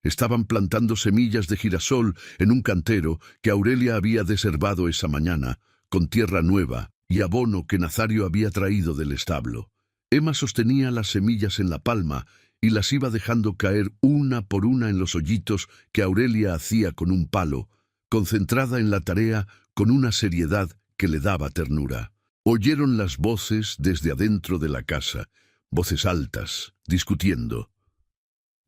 Estaban plantando semillas de girasol en un cantero que Aurelia había deshervado esa mañana, con tierra nueva y abono que Nazario había traído del establo. Emma sostenía las semillas en la palma y las iba dejando caer una por una en los hoyitos que Aurelia hacía con un palo, concentrada en la tarea con una seriedad que le daba ternura. Oyeron las voces desde adentro de la casa, voces altas, discutiendo.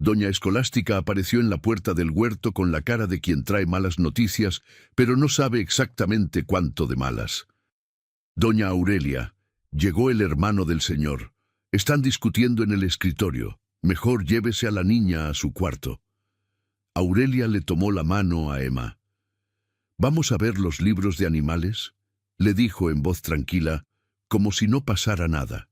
Doña Escolástica apareció en la puerta del huerto con la cara de quien trae malas noticias, pero no sabe exactamente cuánto de malas. Doña Aurelia, llegó el hermano del señor. Están discutiendo en el escritorio. Mejor llévese a la niña a su cuarto. Aurelia le tomó la mano a Emma. «¿Vamos a ver los libros de animales?», le dijo en voz tranquila, como si no pasara nada.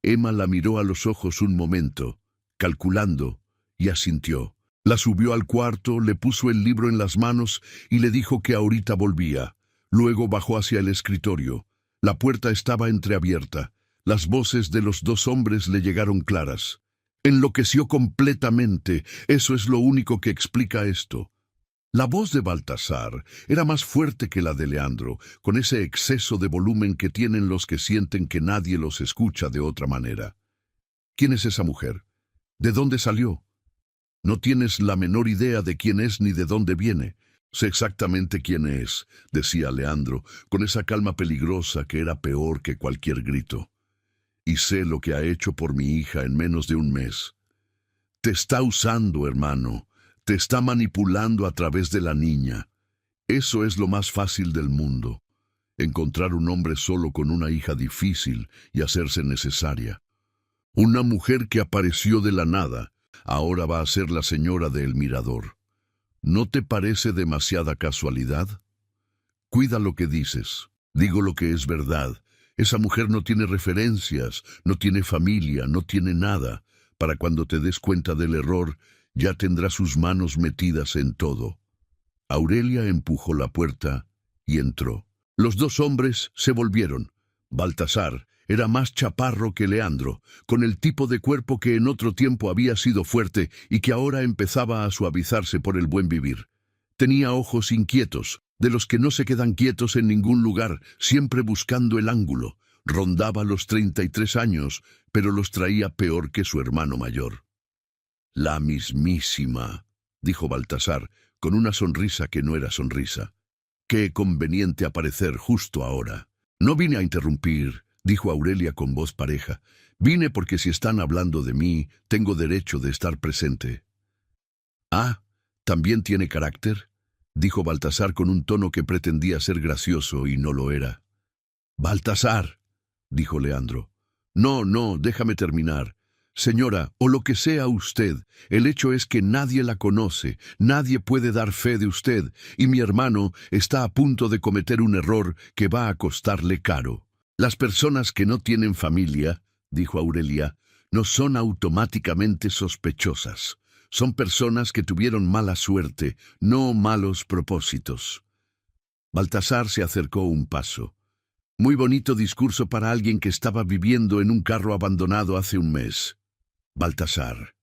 Emma la miró a los ojos un momento, calculando, y asintió. La subió al cuarto, le puso el libro en las manos y le dijo que ahorita volvía. Luego bajó hacia el escritorio. La puerta estaba entreabierta. Las voces de los 2 hombres le llegaron claras. Enloqueció completamente. Eso es lo único que explica esto. La voz de Baltasar era más fuerte que la de Leandro, con ese exceso de volumen que tienen los que sienten que nadie los escucha de otra manera. ¿Quién es esa mujer? ¿De dónde salió? No tienes la menor idea de quién es ni de dónde viene. Sé exactamente quién es, decía Leandro, con esa calma peligrosa que era peor que cualquier grito. Y sé lo que ha hecho por mi hija en menos de un mes. Te está usando, hermano. Te está manipulando a través de la niña. Eso es lo más fácil del mundo. Encontrar un hombre solo con una hija difícil y hacerse necesaria. Una mujer que apareció de la nada, ahora va a ser la señora de El Mirador. ¿No te parece demasiada casualidad? Cuida lo que dices. Digo lo que es verdad. Esa mujer no tiene referencias, no tiene familia, no tiene nada. Para cuando te des cuenta del error, ya tendrá sus manos metidas en todo. Aurelia empujó la puerta y entró. Los dos hombres se volvieron. Baltasar era más chaparro que Leandro, con el tipo de cuerpo que en otro tiempo había sido fuerte y que ahora empezaba a suavizarse por el buen vivir. Tenía ojos inquietos, de los que no se quedan quietos en ningún lugar, siempre buscando el ángulo. Rondaba los 33 años, pero los traía peor que su hermano mayor. «La mismísima», dijo Baltasar, con una sonrisa que no era sonrisa. «Qué conveniente aparecer justo ahora». «No vine a interrumpir», dijo Aurelia con voz pareja. «Vine porque si están hablando de mí, tengo derecho de estar presente». «Ah, ¿también tiene carácter?», dijo Baltasar con un tono que pretendía ser gracioso y no lo era. «Baltasar», dijo Leandro. «No, déjame terminar. Señora, o lo que sea usted, el hecho es que nadie la conoce, nadie puede dar fe de usted, y mi hermano está a punto de cometer un error que va a costarle caro. Las personas que no tienen familia», dijo Aurelia, «no son automáticamente sospechosas. Son personas que tuvieron mala suerte, no malos propósitos». Baltasar se acercó un paso. «Muy bonito discurso para alguien que estaba viviendo en un carro abandonado hace un mes». «Baltasar».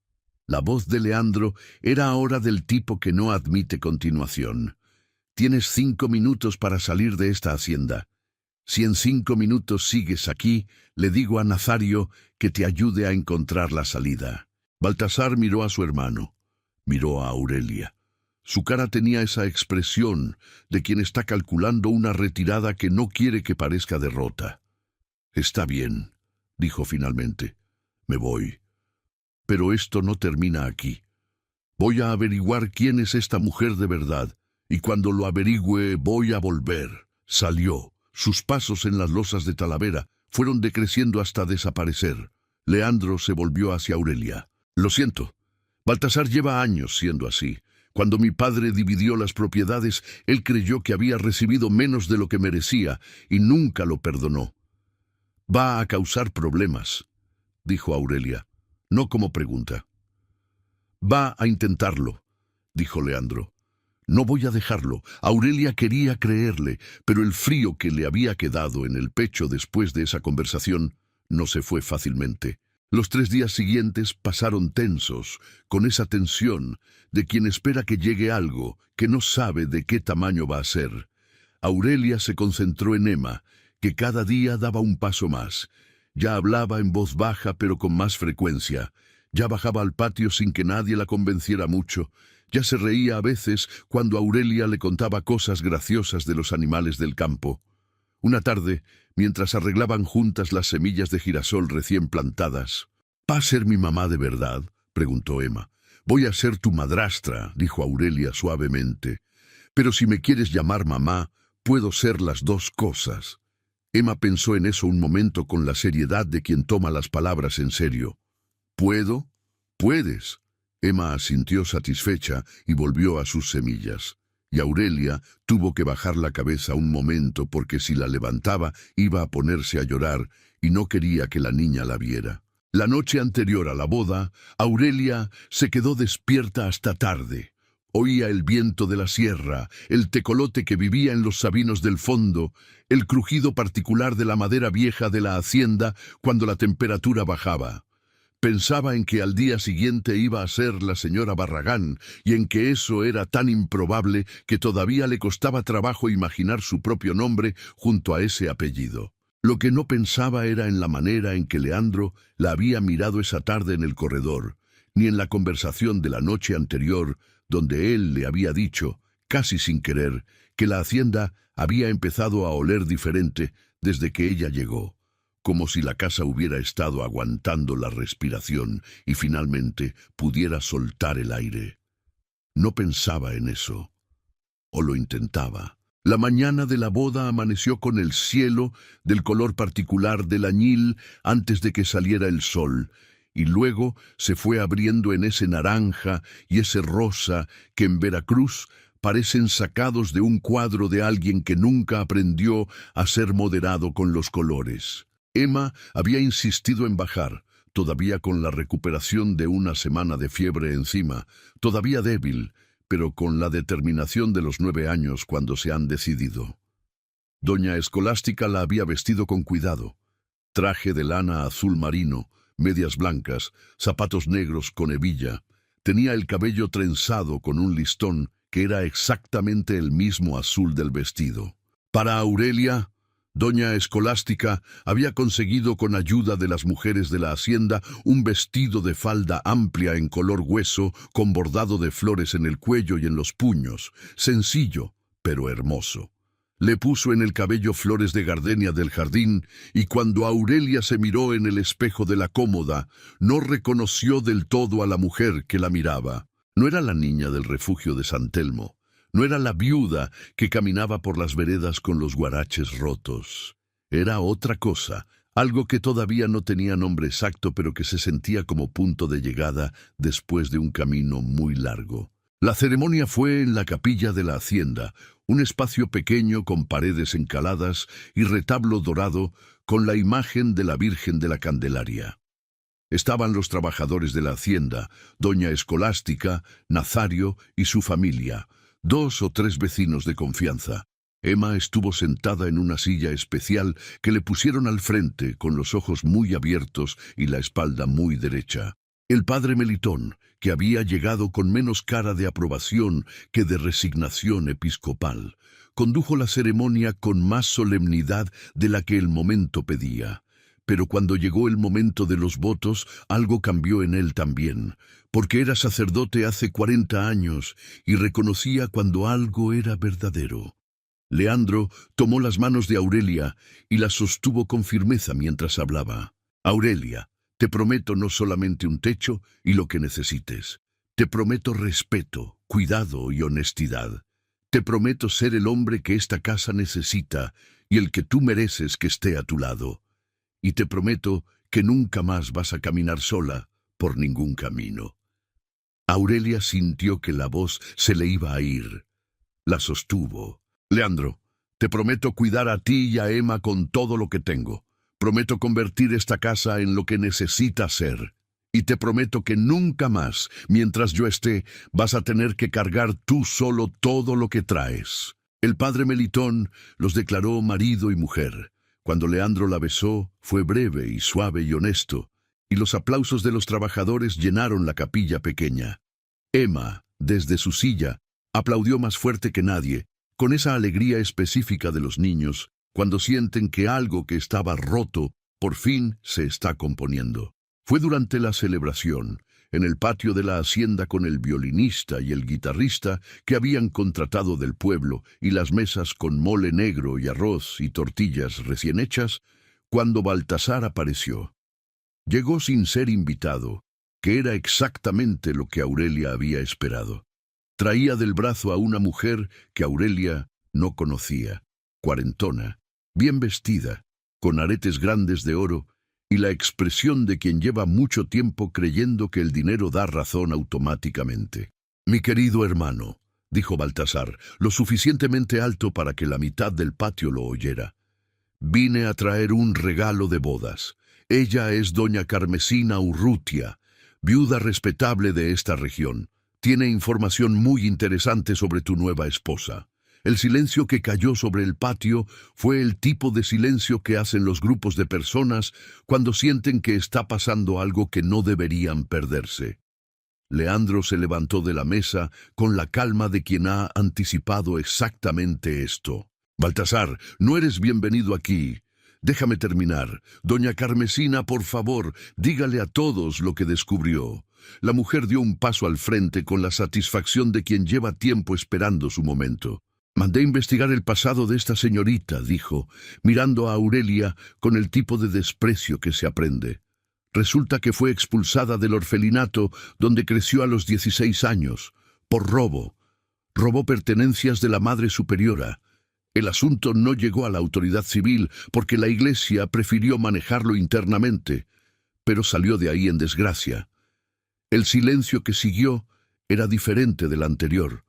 La voz de Leandro era ahora del tipo que no admite continuación. «Tienes 5 minutos para salir de esta hacienda. Si en 5 minutos sigues aquí, le digo a Nazario que te ayude a encontrar la salida». Baltasar miró a su hermano, miró a Aurelia. Su cara tenía esa expresión de quien está calculando una retirada que no quiere que parezca derrota. «Está bien», dijo finalmente. «Me voy. Pero esto no termina aquí. Voy a averiguar quién es esta mujer de verdad, y cuando lo averigüe voy a volver». Salió. Sus pasos en las losas de Talavera fueron decreciendo hasta desaparecer. Leandro se volvió hacia Aurelia. «Lo siento. Baltasar lleva años siendo así. Cuando mi padre dividió las propiedades, él creyó que había recibido menos de lo que merecía y nunca lo perdonó». «Va a causar problemas», dijo Aurelia, no como pregunta. «Va a intentarlo», dijo Leandro. «No voy a dejarlo». Aurelia quería creerle, pero el frío que le había quedado en el pecho después de esa conversación no se fue fácilmente. Los 3 días siguientes pasaron tensos, con esa tensión de quien espera que llegue algo que no sabe de qué tamaño va a ser. Aurelia se concentró en Emma, que cada día daba un paso más. Ya hablaba en voz baja pero con más frecuencia. Ya bajaba al patio sin que nadie la convenciera mucho. Ya se reía a veces cuando Aurelia le contaba cosas graciosas de los animales del campo. Una tarde, mientras arreglaban juntas las semillas de girasol recién plantadas. «¿Va a ser mi mamá de verdad?», preguntó Emma. «Voy a ser tu madrastra», dijo Aurelia suavemente. «Pero si me quieres llamar mamá, puedo ser las dos cosas». Emma pensó en eso un momento con la seriedad de quien toma las palabras en serio. «¿Puedo? Puedes». Emma asintió satisfecha y volvió a sus semillas. Y Aurelia tuvo que bajar la cabeza un momento porque si la levantaba iba a ponerse a llorar y no quería que la niña la viera. La noche anterior a la boda, Aurelia se quedó despierta hasta tarde. Oía el viento de la sierra, el tecolote que vivía en los sabinos del fondo, el crujido particular de la madera vieja de la hacienda cuando la temperatura bajaba. Pensaba en que al día siguiente iba a ser la señora Barragán y en que eso era tan improbable que todavía le costaba trabajo imaginar su propio nombre junto a ese apellido. Lo que no pensaba era en la manera en que Leandro la había mirado esa tarde en el corredor, ni en la conversación de la noche anterior, donde él le había dicho, casi sin querer, que la hacienda había empezado a oler diferente desde que ella llegó, como si la casa hubiera estado aguantando la respiración y finalmente pudiera soltar el aire. No pensaba en eso, o lo intentaba. La mañana de la boda amaneció con el cielo del color particular del añil antes de que saliera el sol, y luego se fue abriendo en ese naranja y ese rosa que en Veracruz parecen sacados de un cuadro de alguien que nunca aprendió a ser moderado con los colores. Emma había insistido en bajar, todavía con la recuperación de una semana de fiebre encima, todavía débil, pero con la determinación de los 9 años cuando se han decidido. Doña Escolástica la había vestido con cuidado. Traje de lana azul marino, medias blancas, zapatos negros con hebilla. Tenía el cabello trenzado con un listón que era exactamente el mismo azul del vestido. Para Aurelia, doña Escolástica había conseguido con ayuda de las mujeres de la hacienda un vestido de falda amplia en color hueso con bordado de flores en el cuello y en los puños, sencillo, pero hermoso. Le puso en el cabello flores de gardenia del jardín y cuando Aurelia se miró en el espejo de la cómoda, no reconoció del todo a la mujer que la miraba. No era la niña del refugio de San Telmo. No era la viuda que caminaba por las veredas con los guaraches rotos. Era otra cosa, algo que todavía no tenía nombre exacto, pero que se sentía como punto de llegada después de un camino muy largo. La ceremonia fue en la capilla de la hacienda, un espacio pequeño con paredes encaladas y retablo dorado con la imagen de la Virgen de la Candelaria. Estaban los trabajadores de la hacienda, doña Escolástica, Nazario y su familia, 2 o 3 vecinos de confianza. Emma estuvo sentada en una silla especial que le pusieron al frente, con los ojos muy abiertos y la espalda muy derecha. El padre Melitón, que había llegado con menos cara de aprobación que de resignación episcopal, condujo la ceremonia con más solemnidad de la que el momento pedía. Pero cuando llegó el momento de los votos, algo cambió en él también, porque era sacerdote hace 40 años y reconocía cuando algo era verdadero. Leandro tomó las manos de Aurelia y las sostuvo con firmeza mientras hablaba. Aurelia, te prometo no solamente un techo y lo que necesites. Te prometo respeto, cuidado y honestidad. Te prometo ser el hombre que esta casa necesita y el que tú mereces que esté a tu lado. Y te prometo que nunca más vas a caminar sola por ningún camino. Aurelia sintió que la voz se le iba a ir. La sostuvo. Leandro, te prometo cuidar a ti y a Emma con todo lo que tengo. Prometo convertir esta casa en lo que necesita ser. Y te prometo que nunca más, mientras yo esté, vas a tener que cargar tú solo todo lo que traes. El padre Melitón los declaró marido y mujer. Cuando Leandro la besó, fue breve y suave y honesto, y los aplausos de los trabajadores llenaron la capilla pequeña. Emma, desde su silla, aplaudió más fuerte que nadie, con esa alegría específica de los niños, cuando sienten que algo que estaba roto, por fin se está componiendo. Fue durante la celebración, en el patio de la hacienda con el violinista y el guitarrista que habían contratado del pueblo y las mesas con mole negro y arroz y tortillas recién hechas, cuando Baltasar apareció. Llegó sin ser invitado, que era exactamente lo que Aurelia había esperado. Traía del brazo a una mujer que Aurelia no conocía, cuarentona, bien vestida, con aretes grandes de oro y la expresión de quien lleva mucho tiempo creyendo que el dinero da razón automáticamente. «Mi querido hermano», dijo Baltasar, lo suficientemente alto para que la mitad del patio lo oyera, «vine a traer un regalo de bodas. Ella es doña Carmesina Urrutia, viuda respetable de esta región. Tiene información muy interesante sobre tu nueva esposa». El silencio que cayó sobre el patio fue el tipo de silencio que hacen los grupos de personas cuando sienten que está pasando algo que no deberían perderse. Leandro se levantó de la mesa con la calma de quien ha anticipado exactamente esto. «Baltasar, no eres bienvenido aquí. Déjame terminar. Doña Carmesina, por favor, dígale a todos lo que descubrió». La mujer dio un paso al frente con la satisfacción de quien lleva tiempo esperando su momento. «Mandé investigar el pasado de esta señorita», dijo, mirando a Aurelia con el tipo de desprecio que se aprende. «Resulta que fue expulsada del orfelinato donde creció a los 16 años, por robo. Robó pertenencias de la Madre Superiora. El asunto no llegó a la autoridad civil porque la Iglesia prefirió manejarlo internamente, pero salió de ahí en desgracia. El silencio que siguió era diferente del anterior.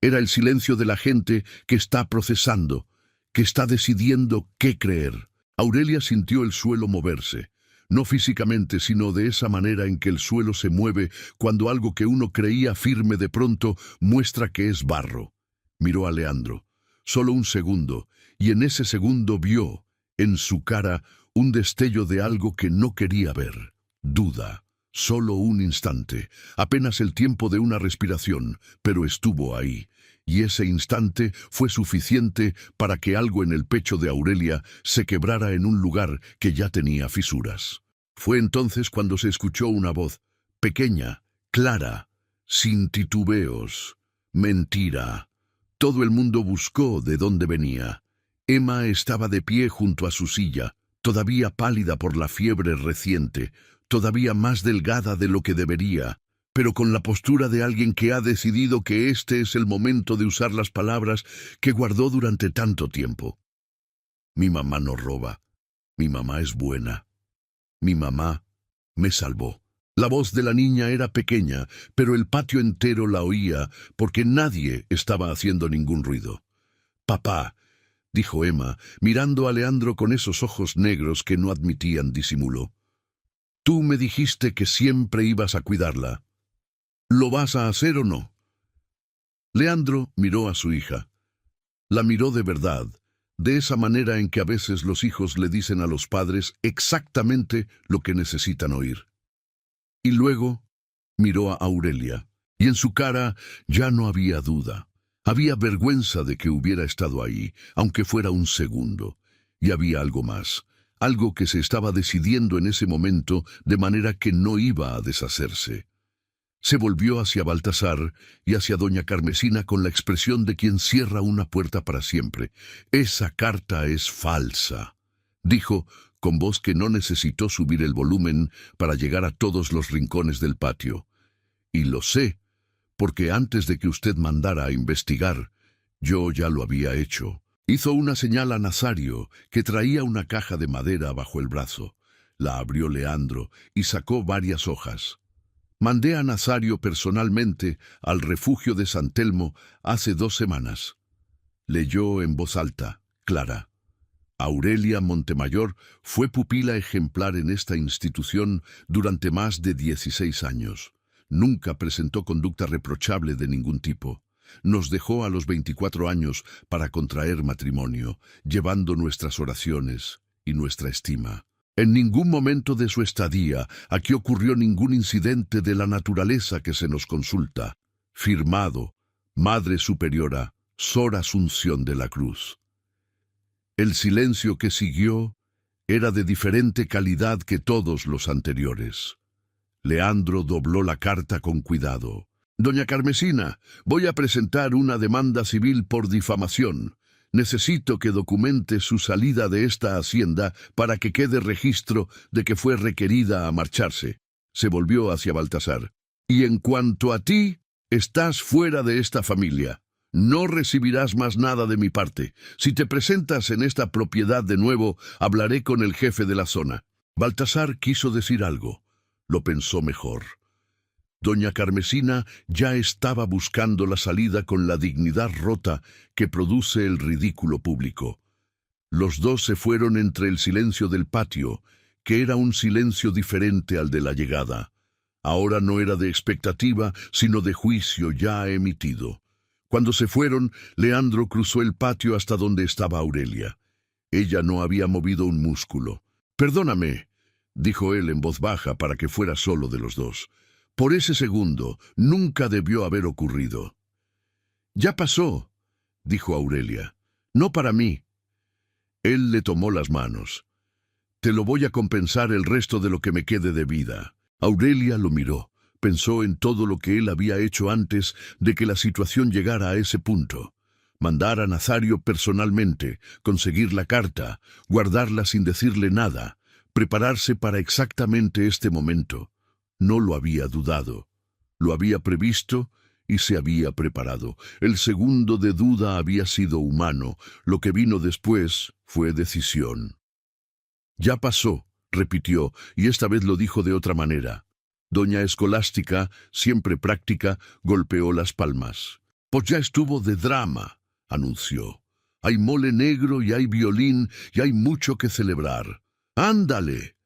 Era el silencio de la gente que está procesando, que está decidiendo qué creer. Aurelia sintió el suelo moverse, no físicamente, sino de esa manera en que el suelo se mueve cuando algo que uno creía firme de pronto muestra que es barro. Miró a Leandro, solo un segundo, y en ese segundo vio, en su cara, un destello de algo que no quería ver. Duda. Solo un instante, apenas el tiempo de una respiración, pero estuvo ahí. Y ese instante fue suficiente para que algo en el pecho de Aurelia se quebrara en un lugar que ya tenía fisuras. Fue entonces cuando se escuchó una voz, pequeña, clara, sin titubeos. Mentira. Todo el mundo buscó de dónde venía. Emma estaba de pie junto a su silla, todavía pálida por la fiebre reciente, todavía más delgada de lo que debería, pero con la postura de alguien que ha decidido que este es el momento de usar las palabras que guardó durante tanto tiempo. Mi mamá no roba. Mi mamá es buena. Mi mamá me salvó. La voz de la niña era pequeña, pero el patio entero la oía porque nadie estaba haciendo ningún ruido. Papá, dijo Emma, mirando a Leandro con esos ojos negros que no admitían disimulo. Tú me dijiste que siempre ibas a cuidarla. ¿Lo vas a hacer o no? Leandro miró a su hija. La miró de verdad, de esa manera en que a veces los hijos le dicen a los padres exactamente lo que necesitan oír. Y luego miró a Aurelia, y en su cara ya no había duda. Había vergüenza de que hubiera estado ahí, aunque fuera un segundo. Y había algo más. Algo que se estaba decidiendo en ese momento de manera que no iba a deshacerse. Se volvió hacia Baltasar y hacia doña Carmesina con la expresión de quien cierra una puerta para siempre. «Esa carta es falsa», dijo, con voz que no necesitó subir el volumen para llegar a todos los rincones del patio. «Y lo sé, porque antes de que usted mandara a investigar, yo ya lo había hecho». Hizo una señal a Nazario, que traía una caja de madera bajo el brazo. La abrió Leandro y sacó varias hojas. Mandé a Nazario personalmente al refugio de San Telmo hace 2 semanas. Leyó en voz alta, clara. Aurelia Montemayor fue pupila ejemplar en esta institución durante más de 16 años. Nunca presentó conducta reprochable de ningún tipo. Nos dejó a los 24 años para contraer matrimonio, llevando nuestras oraciones y nuestra estima. En ningún momento de su estadía aquí ocurrió ningún incidente de la naturaleza que se nos consulta. Firmado, Madre Superiora, Sor Asunción de la Cruz. El silencio que siguió era de diferente calidad que todos los anteriores. Leandro dobló la carta con cuidado. «Doña Carmesina, voy a presentar una demanda civil por difamación. Necesito que documente su salida de esta hacienda para que quede registro de que fue requerida a marcharse». Se volvió hacia Baltasar. «Y en cuanto a ti, estás fuera de esta familia. No recibirás más nada de mi parte. Si te presentas en esta propiedad de nuevo, hablaré con el jefe de la zona». Baltasar quiso decir algo. Lo pensó mejor. Doña Carmesina ya estaba buscando la salida con la dignidad rota que produce el ridículo público. Los dos se fueron entre el silencio del patio, que era un silencio diferente al de la llegada. Ahora no era de expectativa, sino de juicio ya emitido. Cuando se fueron, Leandro cruzó el patio hasta donde estaba Aurelia. Ella no había movido un músculo. «Perdóname», dijo él en voz baja para que fuera solo de los dos. «Por ese segundo, nunca debió haber ocurrido». «Ya pasó», dijo Aurelia. «No para mí». Él le tomó las manos. «Te lo voy a compensar el resto de lo que me quede de vida». Aurelia lo miró. Pensó en todo lo que él había hecho antes de que la situación llegara a ese punto. Mandar a Nazario personalmente, conseguir la carta, guardarla sin decirle nada, prepararse para exactamente este momento. No lo había dudado. Lo había previsto y se había preparado. El segundo de duda había sido humano. Lo que vino después fue decisión. «Ya pasó», repitió, y esta vez lo dijo de otra manera. Doña Escolástica, siempre práctica, golpeó las palmas. Pues ya estuvo de drama, anunció. Hay mole negro y hay violín y hay mucho que celebrar. ¡Ándale!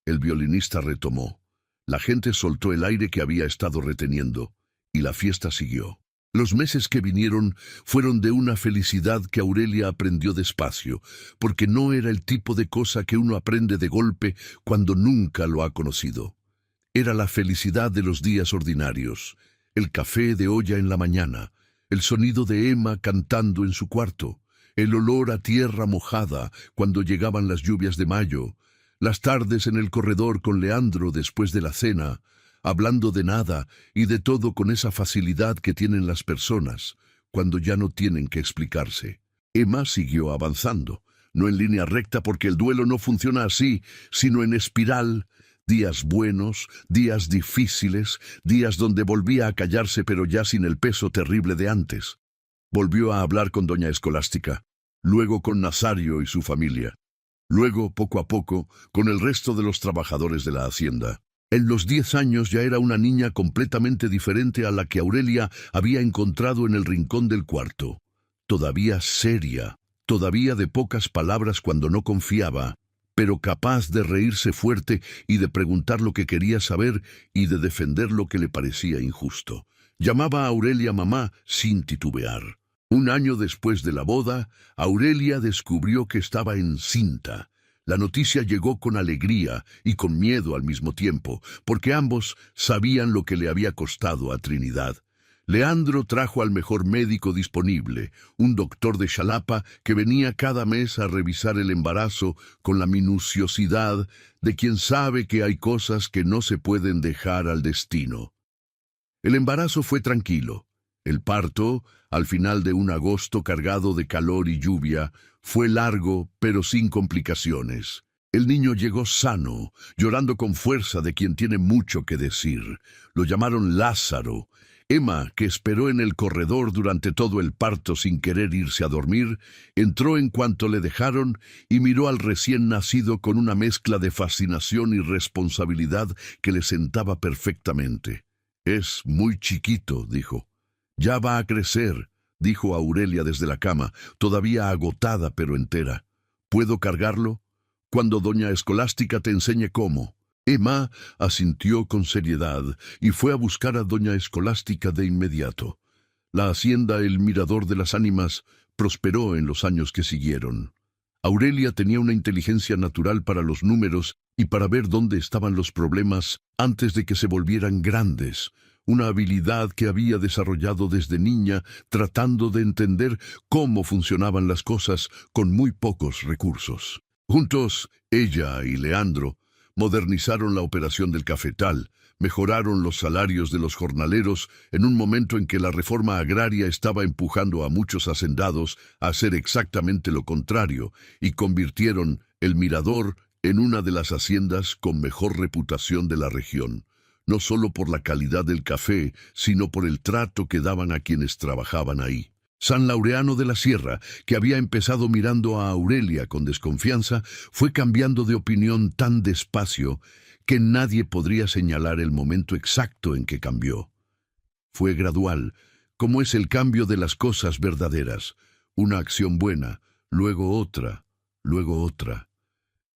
El violinista retomó. La gente soltó el aire que había estado reteniendo, y la fiesta siguió. Los meses que vinieron fueron de una felicidad que Aurelia aprendió despacio, porque no era el tipo de cosa que uno aprende de golpe cuando nunca lo ha conocido. Era la felicidad de los días ordinarios, el café de olla en la mañana, el sonido de Emma cantando en su cuarto, el olor a tierra mojada cuando llegaban las lluvias de mayo, las tardes en el corredor con Leandro después de la cena, hablando de nada y de todo con esa facilidad que tienen las personas cuando ya no tienen que explicarse. Emma siguió avanzando, no en línea recta porque el duelo no funciona así, sino en espiral. Días buenos, días difíciles, días donde volvía a callarse pero ya sin el peso terrible de antes. Volvió a hablar con doña Escolástica, luego con Nazario y su familia, luego, poco a poco, con el resto de los trabajadores de la hacienda. En los 10 años ya era una niña completamente diferente a la que Aurelia había encontrado en el rincón del cuarto. Todavía seria, todavía de pocas palabras cuando no confiaba, pero capaz de reírse fuerte y de preguntar lo que quería saber y de defender lo que le parecía injusto. Llamaba a Aurelia mamá sin titubear. Un año después de la boda, Aurelia descubrió que estaba encinta. La noticia llegó con alegría y con miedo al mismo tiempo, porque ambos sabían lo que le había costado a Trinidad. Leandro trajo al mejor médico disponible, un doctor de Xalapa que venía cada mes a revisar el embarazo con la minuciosidad de quien sabe que hay cosas que no se pueden dejar al destino. El embarazo fue tranquilo. El parto, al final de un agosto cargado de calor y lluvia, fue largo pero sin complicaciones. El niño llegó sano, llorando con fuerza de quien tiene mucho que decir. Lo llamaron Lázaro. Emma, que esperó en el corredor durante todo el parto sin querer irse a dormir, entró en cuanto le dejaron y miró al recién nacido con una mezcla de fascinación y responsabilidad que le sentaba perfectamente. «Es muy chiquito», dijo. «Ya va a crecer», dijo Aurelia desde la cama, todavía agotada pero entera. «¿Puedo cargarlo? Cuando doña Escolástica te enseñe cómo». Emma asintió con seriedad y fue a buscar a doña Escolástica de inmediato. La hacienda El Mirador de las Ánimas prosperó en los años que siguieron. Aurelia tenía una inteligencia natural para los números y para ver dónde estaban los problemas antes de que se volvieran grandes, una habilidad que había desarrollado desde niña tratando de entender cómo funcionaban las cosas con muy pocos recursos. Juntos, ella y Leandro modernizaron la operación del cafetal, mejoraron los salarios de los jornaleros en un momento en que la reforma agraria estaba empujando a muchos hacendados a hacer exactamente lo contrario, y convirtieron El Mirador en una de las haciendas con mejor reputación de la región, no solo por la calidad del café, sino por el trato que daban a quienes trabajaban ahí. San Laureano de la Sierra, que había empezado mirando a Aurelia con desconfianza, fue cambiando de opinión tan despacio que nadie podría señalar el momento exacto en que cambió. Fue gradual, como es el cambio de las cosas verdaderas, una acción buena, luego otra, luego otra.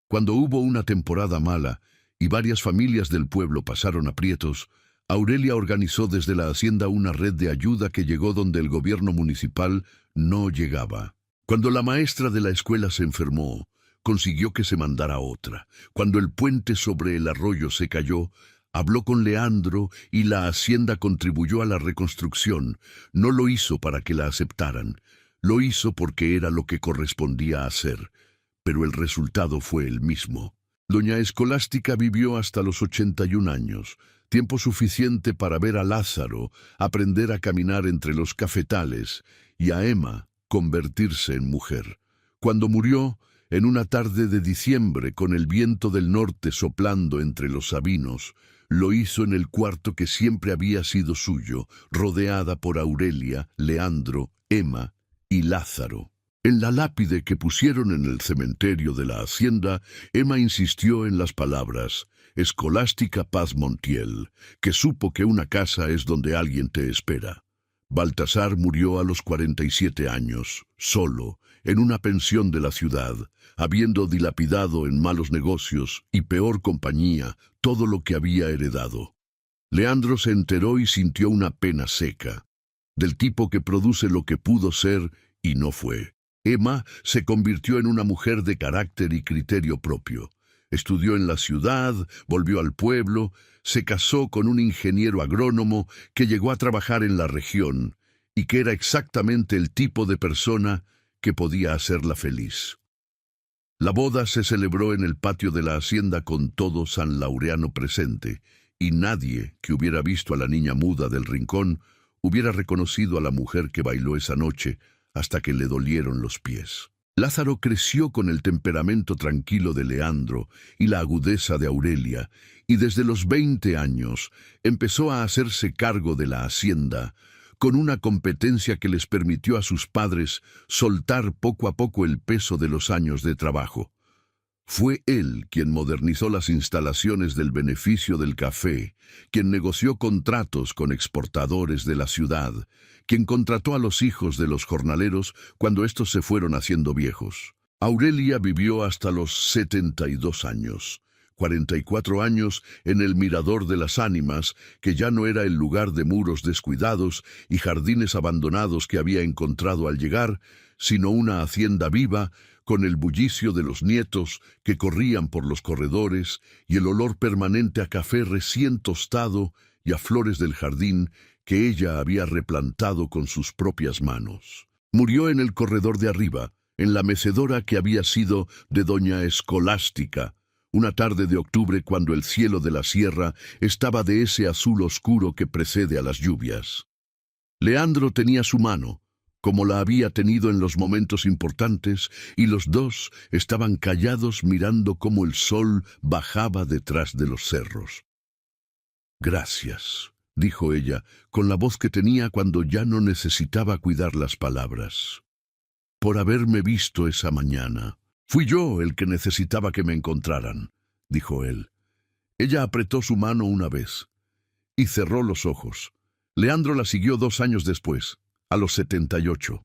Cuando hubo una temporada mala y varias familias del pueblo pasaron aprietos, Aurelia organizó desde la hacienda una red de ayuda que llegó donde el gobierno municipal no llegaba. Cuando la maestra de la escuela se enfermó, consiguió que se mandara otra. Cuando el puente sobre el arroyo se cayó, habló con Leandro y la hacienda contribuyó a la reconstrucción. No lo hizo para que la aceptaran, lo hizo porque era lo que correspondía hacer, pero el resultado fue el mismo. Doña Escolástica vivió hasta los 81 años, tiempo suficiente para ver a Lázaro aprender a caminar entre los cafetales y a Emma convertirse en mujer. Cuando murió, en una tarde de diciembre con el viento del norte soplando entre los sabinos, lo hizo en el cuarto que siempre había sido suyo, rodeada por Aurelia, Leandro, Emma y Lázaro. En la lápide que pusieron en el cementerio de la hacienda, Emma insistió en las palabras «Escolástica Paz Montiel», que supo que una casa es donde alguien te espera. Baltasar murió a los 47 años, solo, en una pensión de la ciudad, habiendo dilapidado en malos negocios y peor compañía todo lo que había heredado. Leandro se enteró y sintió una pena seca, del tipo que produce lo que pudo ser y no fue. Emma se convirtió en una mujer de carácter y criterio propio. Estudió en la ciudad, volvió al pueblo, se casó con un ingeniero agrónomo que llegó a trabajar en la región y que era exactamente el tipo de persona que podía hacerla feliz. La boda se celebró en el patio de la hacienda con todo San Laureano presente, y nadie que hubiera visto a la niña muda del rincón hubiera reconocido a la mujer que bailó esa noche hasta que le dolieron los pies. Lázaro creció con el temperamento tranquilo de Leandro y la agudeza de Aurelia, y desde los 20 años empezó a hacerse cargo de la hacienda, con una competencia que les permitió a sus padres soltar poco a poco el peso de los años de trabajo. Fue él quien modernizó las instalaciones del beneficio del café, quien negoció contratos con exportadores de la ciudad, quien contrató a los hijos de los jornaleros cuando estos se fueron haciendo viejos. Aurelia vivió hasta los 72 años, 44 años en el Mirador de las Ánimas, que ya no era el lugar de muros descuidados y jardines abandonados que había encontrado al llegar, sino una hacienda viva, con el bullicio de los nietos que corrían por los corredores y el olor permanente a café recién tostado y a flores del jardín que ella había replantado con sus propias manos. Murió en el corredor de arriba, en la mecedora que había sido de doña Escolástica, una tarde de octubre cuando el cielo de la sierra estaba de ese azul oscuro que precede a las lluvias. Leandro tenía su mano, como la había tenido en los momentos importantes, y los dos estaban callados mirando cómo el sol bajaba detrás de los cerros. «Gracias», dijo ella, con la voz que tenía cuando ya no necesitaba cuidar las palabras, «por haberme visto esa mañana». «Fui yo el que necesitaba que me encontraran», dijo él. Ella apretó su mano una vez y cerró los ojos. Leandro la siguió 2 años después, a los 78.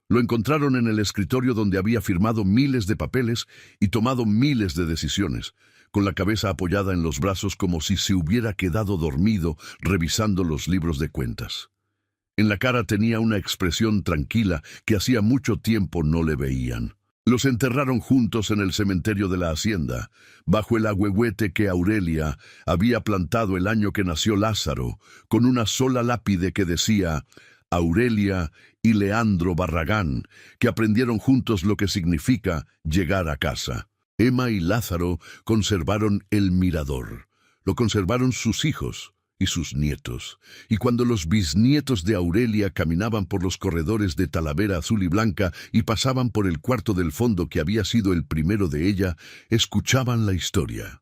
Lo encontraron en el escritorio donde había firmado miles de papeles y tomado miles de decisiones, con la cabeza apoyada en los brazos como si se hubiera quedado dormido revisando los libros de cuentas. En la cara tenía una expresión tranquila que hacía mucho tiempo no le veían. Los enterraron juntos en el cementerio de la hacienda, bajo el ahuehuete que Aurelia había plantado el año que nació Lázaro, con una sola lápide que decía Aurelia y Leandro Barragán, que aprendieron juntos lo que significa llegar a casa. Emma y Lázaro conservaron el mirador, lo conservaron sus hijos y sus nietos, y cuando los bisnietos de Aurelia caminaban por los corredores de Talavera azul y blanca y pasaban por el cuarto del fondo que había sido el primero de ella, escuchaban la historia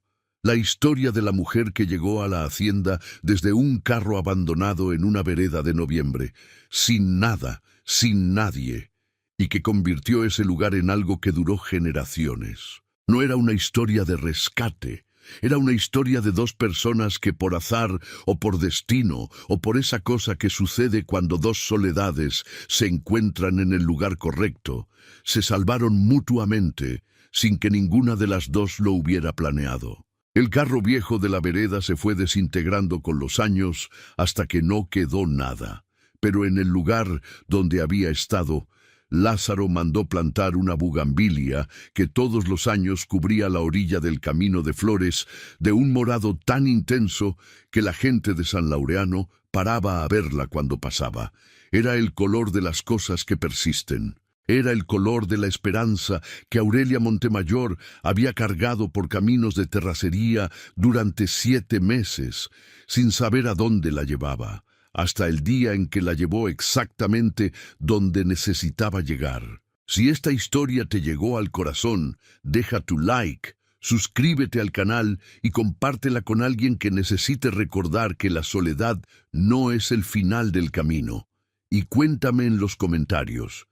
de la mujer que llegó a la hacienda desde un carro abandonado en una vereda de noviembre, sin nada, sin nadie, y que convirtió ese lugar en algo que duró generaciones. No era una historia de rescate, era una historia de 2 personas que por azar o por destino o por esa cosa que sucede cuando 2 soledades se encuentran en el lugar correcto, se salvaron mutuamente sin que ninguna de las 2 lo hubiera planeado. El carro viejo de la vereda se fue desintegrando con los años hasta que no quedó nada, pero en el lugar donde había estado, Lázaro mandó plantar una bugambilia que todos los años cubría la orilla del camino de flores de un morado tan intenso que la gente de San Laureano paraba a verla cuando pasaba. Era el color de las cosas que persisten. Era el color de la esperanza que Aurelia Montemayor había cargado por caminos de terracería durante 7 meses, sin saber a dónde la llevaba, hasta el día en que la llevó exactamente donde necesitaba llegar. Si esta historia te llegó al corazón, deja tu like, suscríbete al canal y compártela con alguien que necesite recordar que la soledad no es el final del camino. Y cuéntame en los comentarios,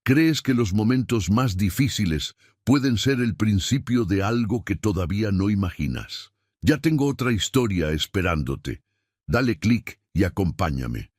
¿crees que los momentos más difíciles pueden ser el principio de algo que todavía no imaginas? Ya tengo otra historia esperándote. Dale clic y acompáñame.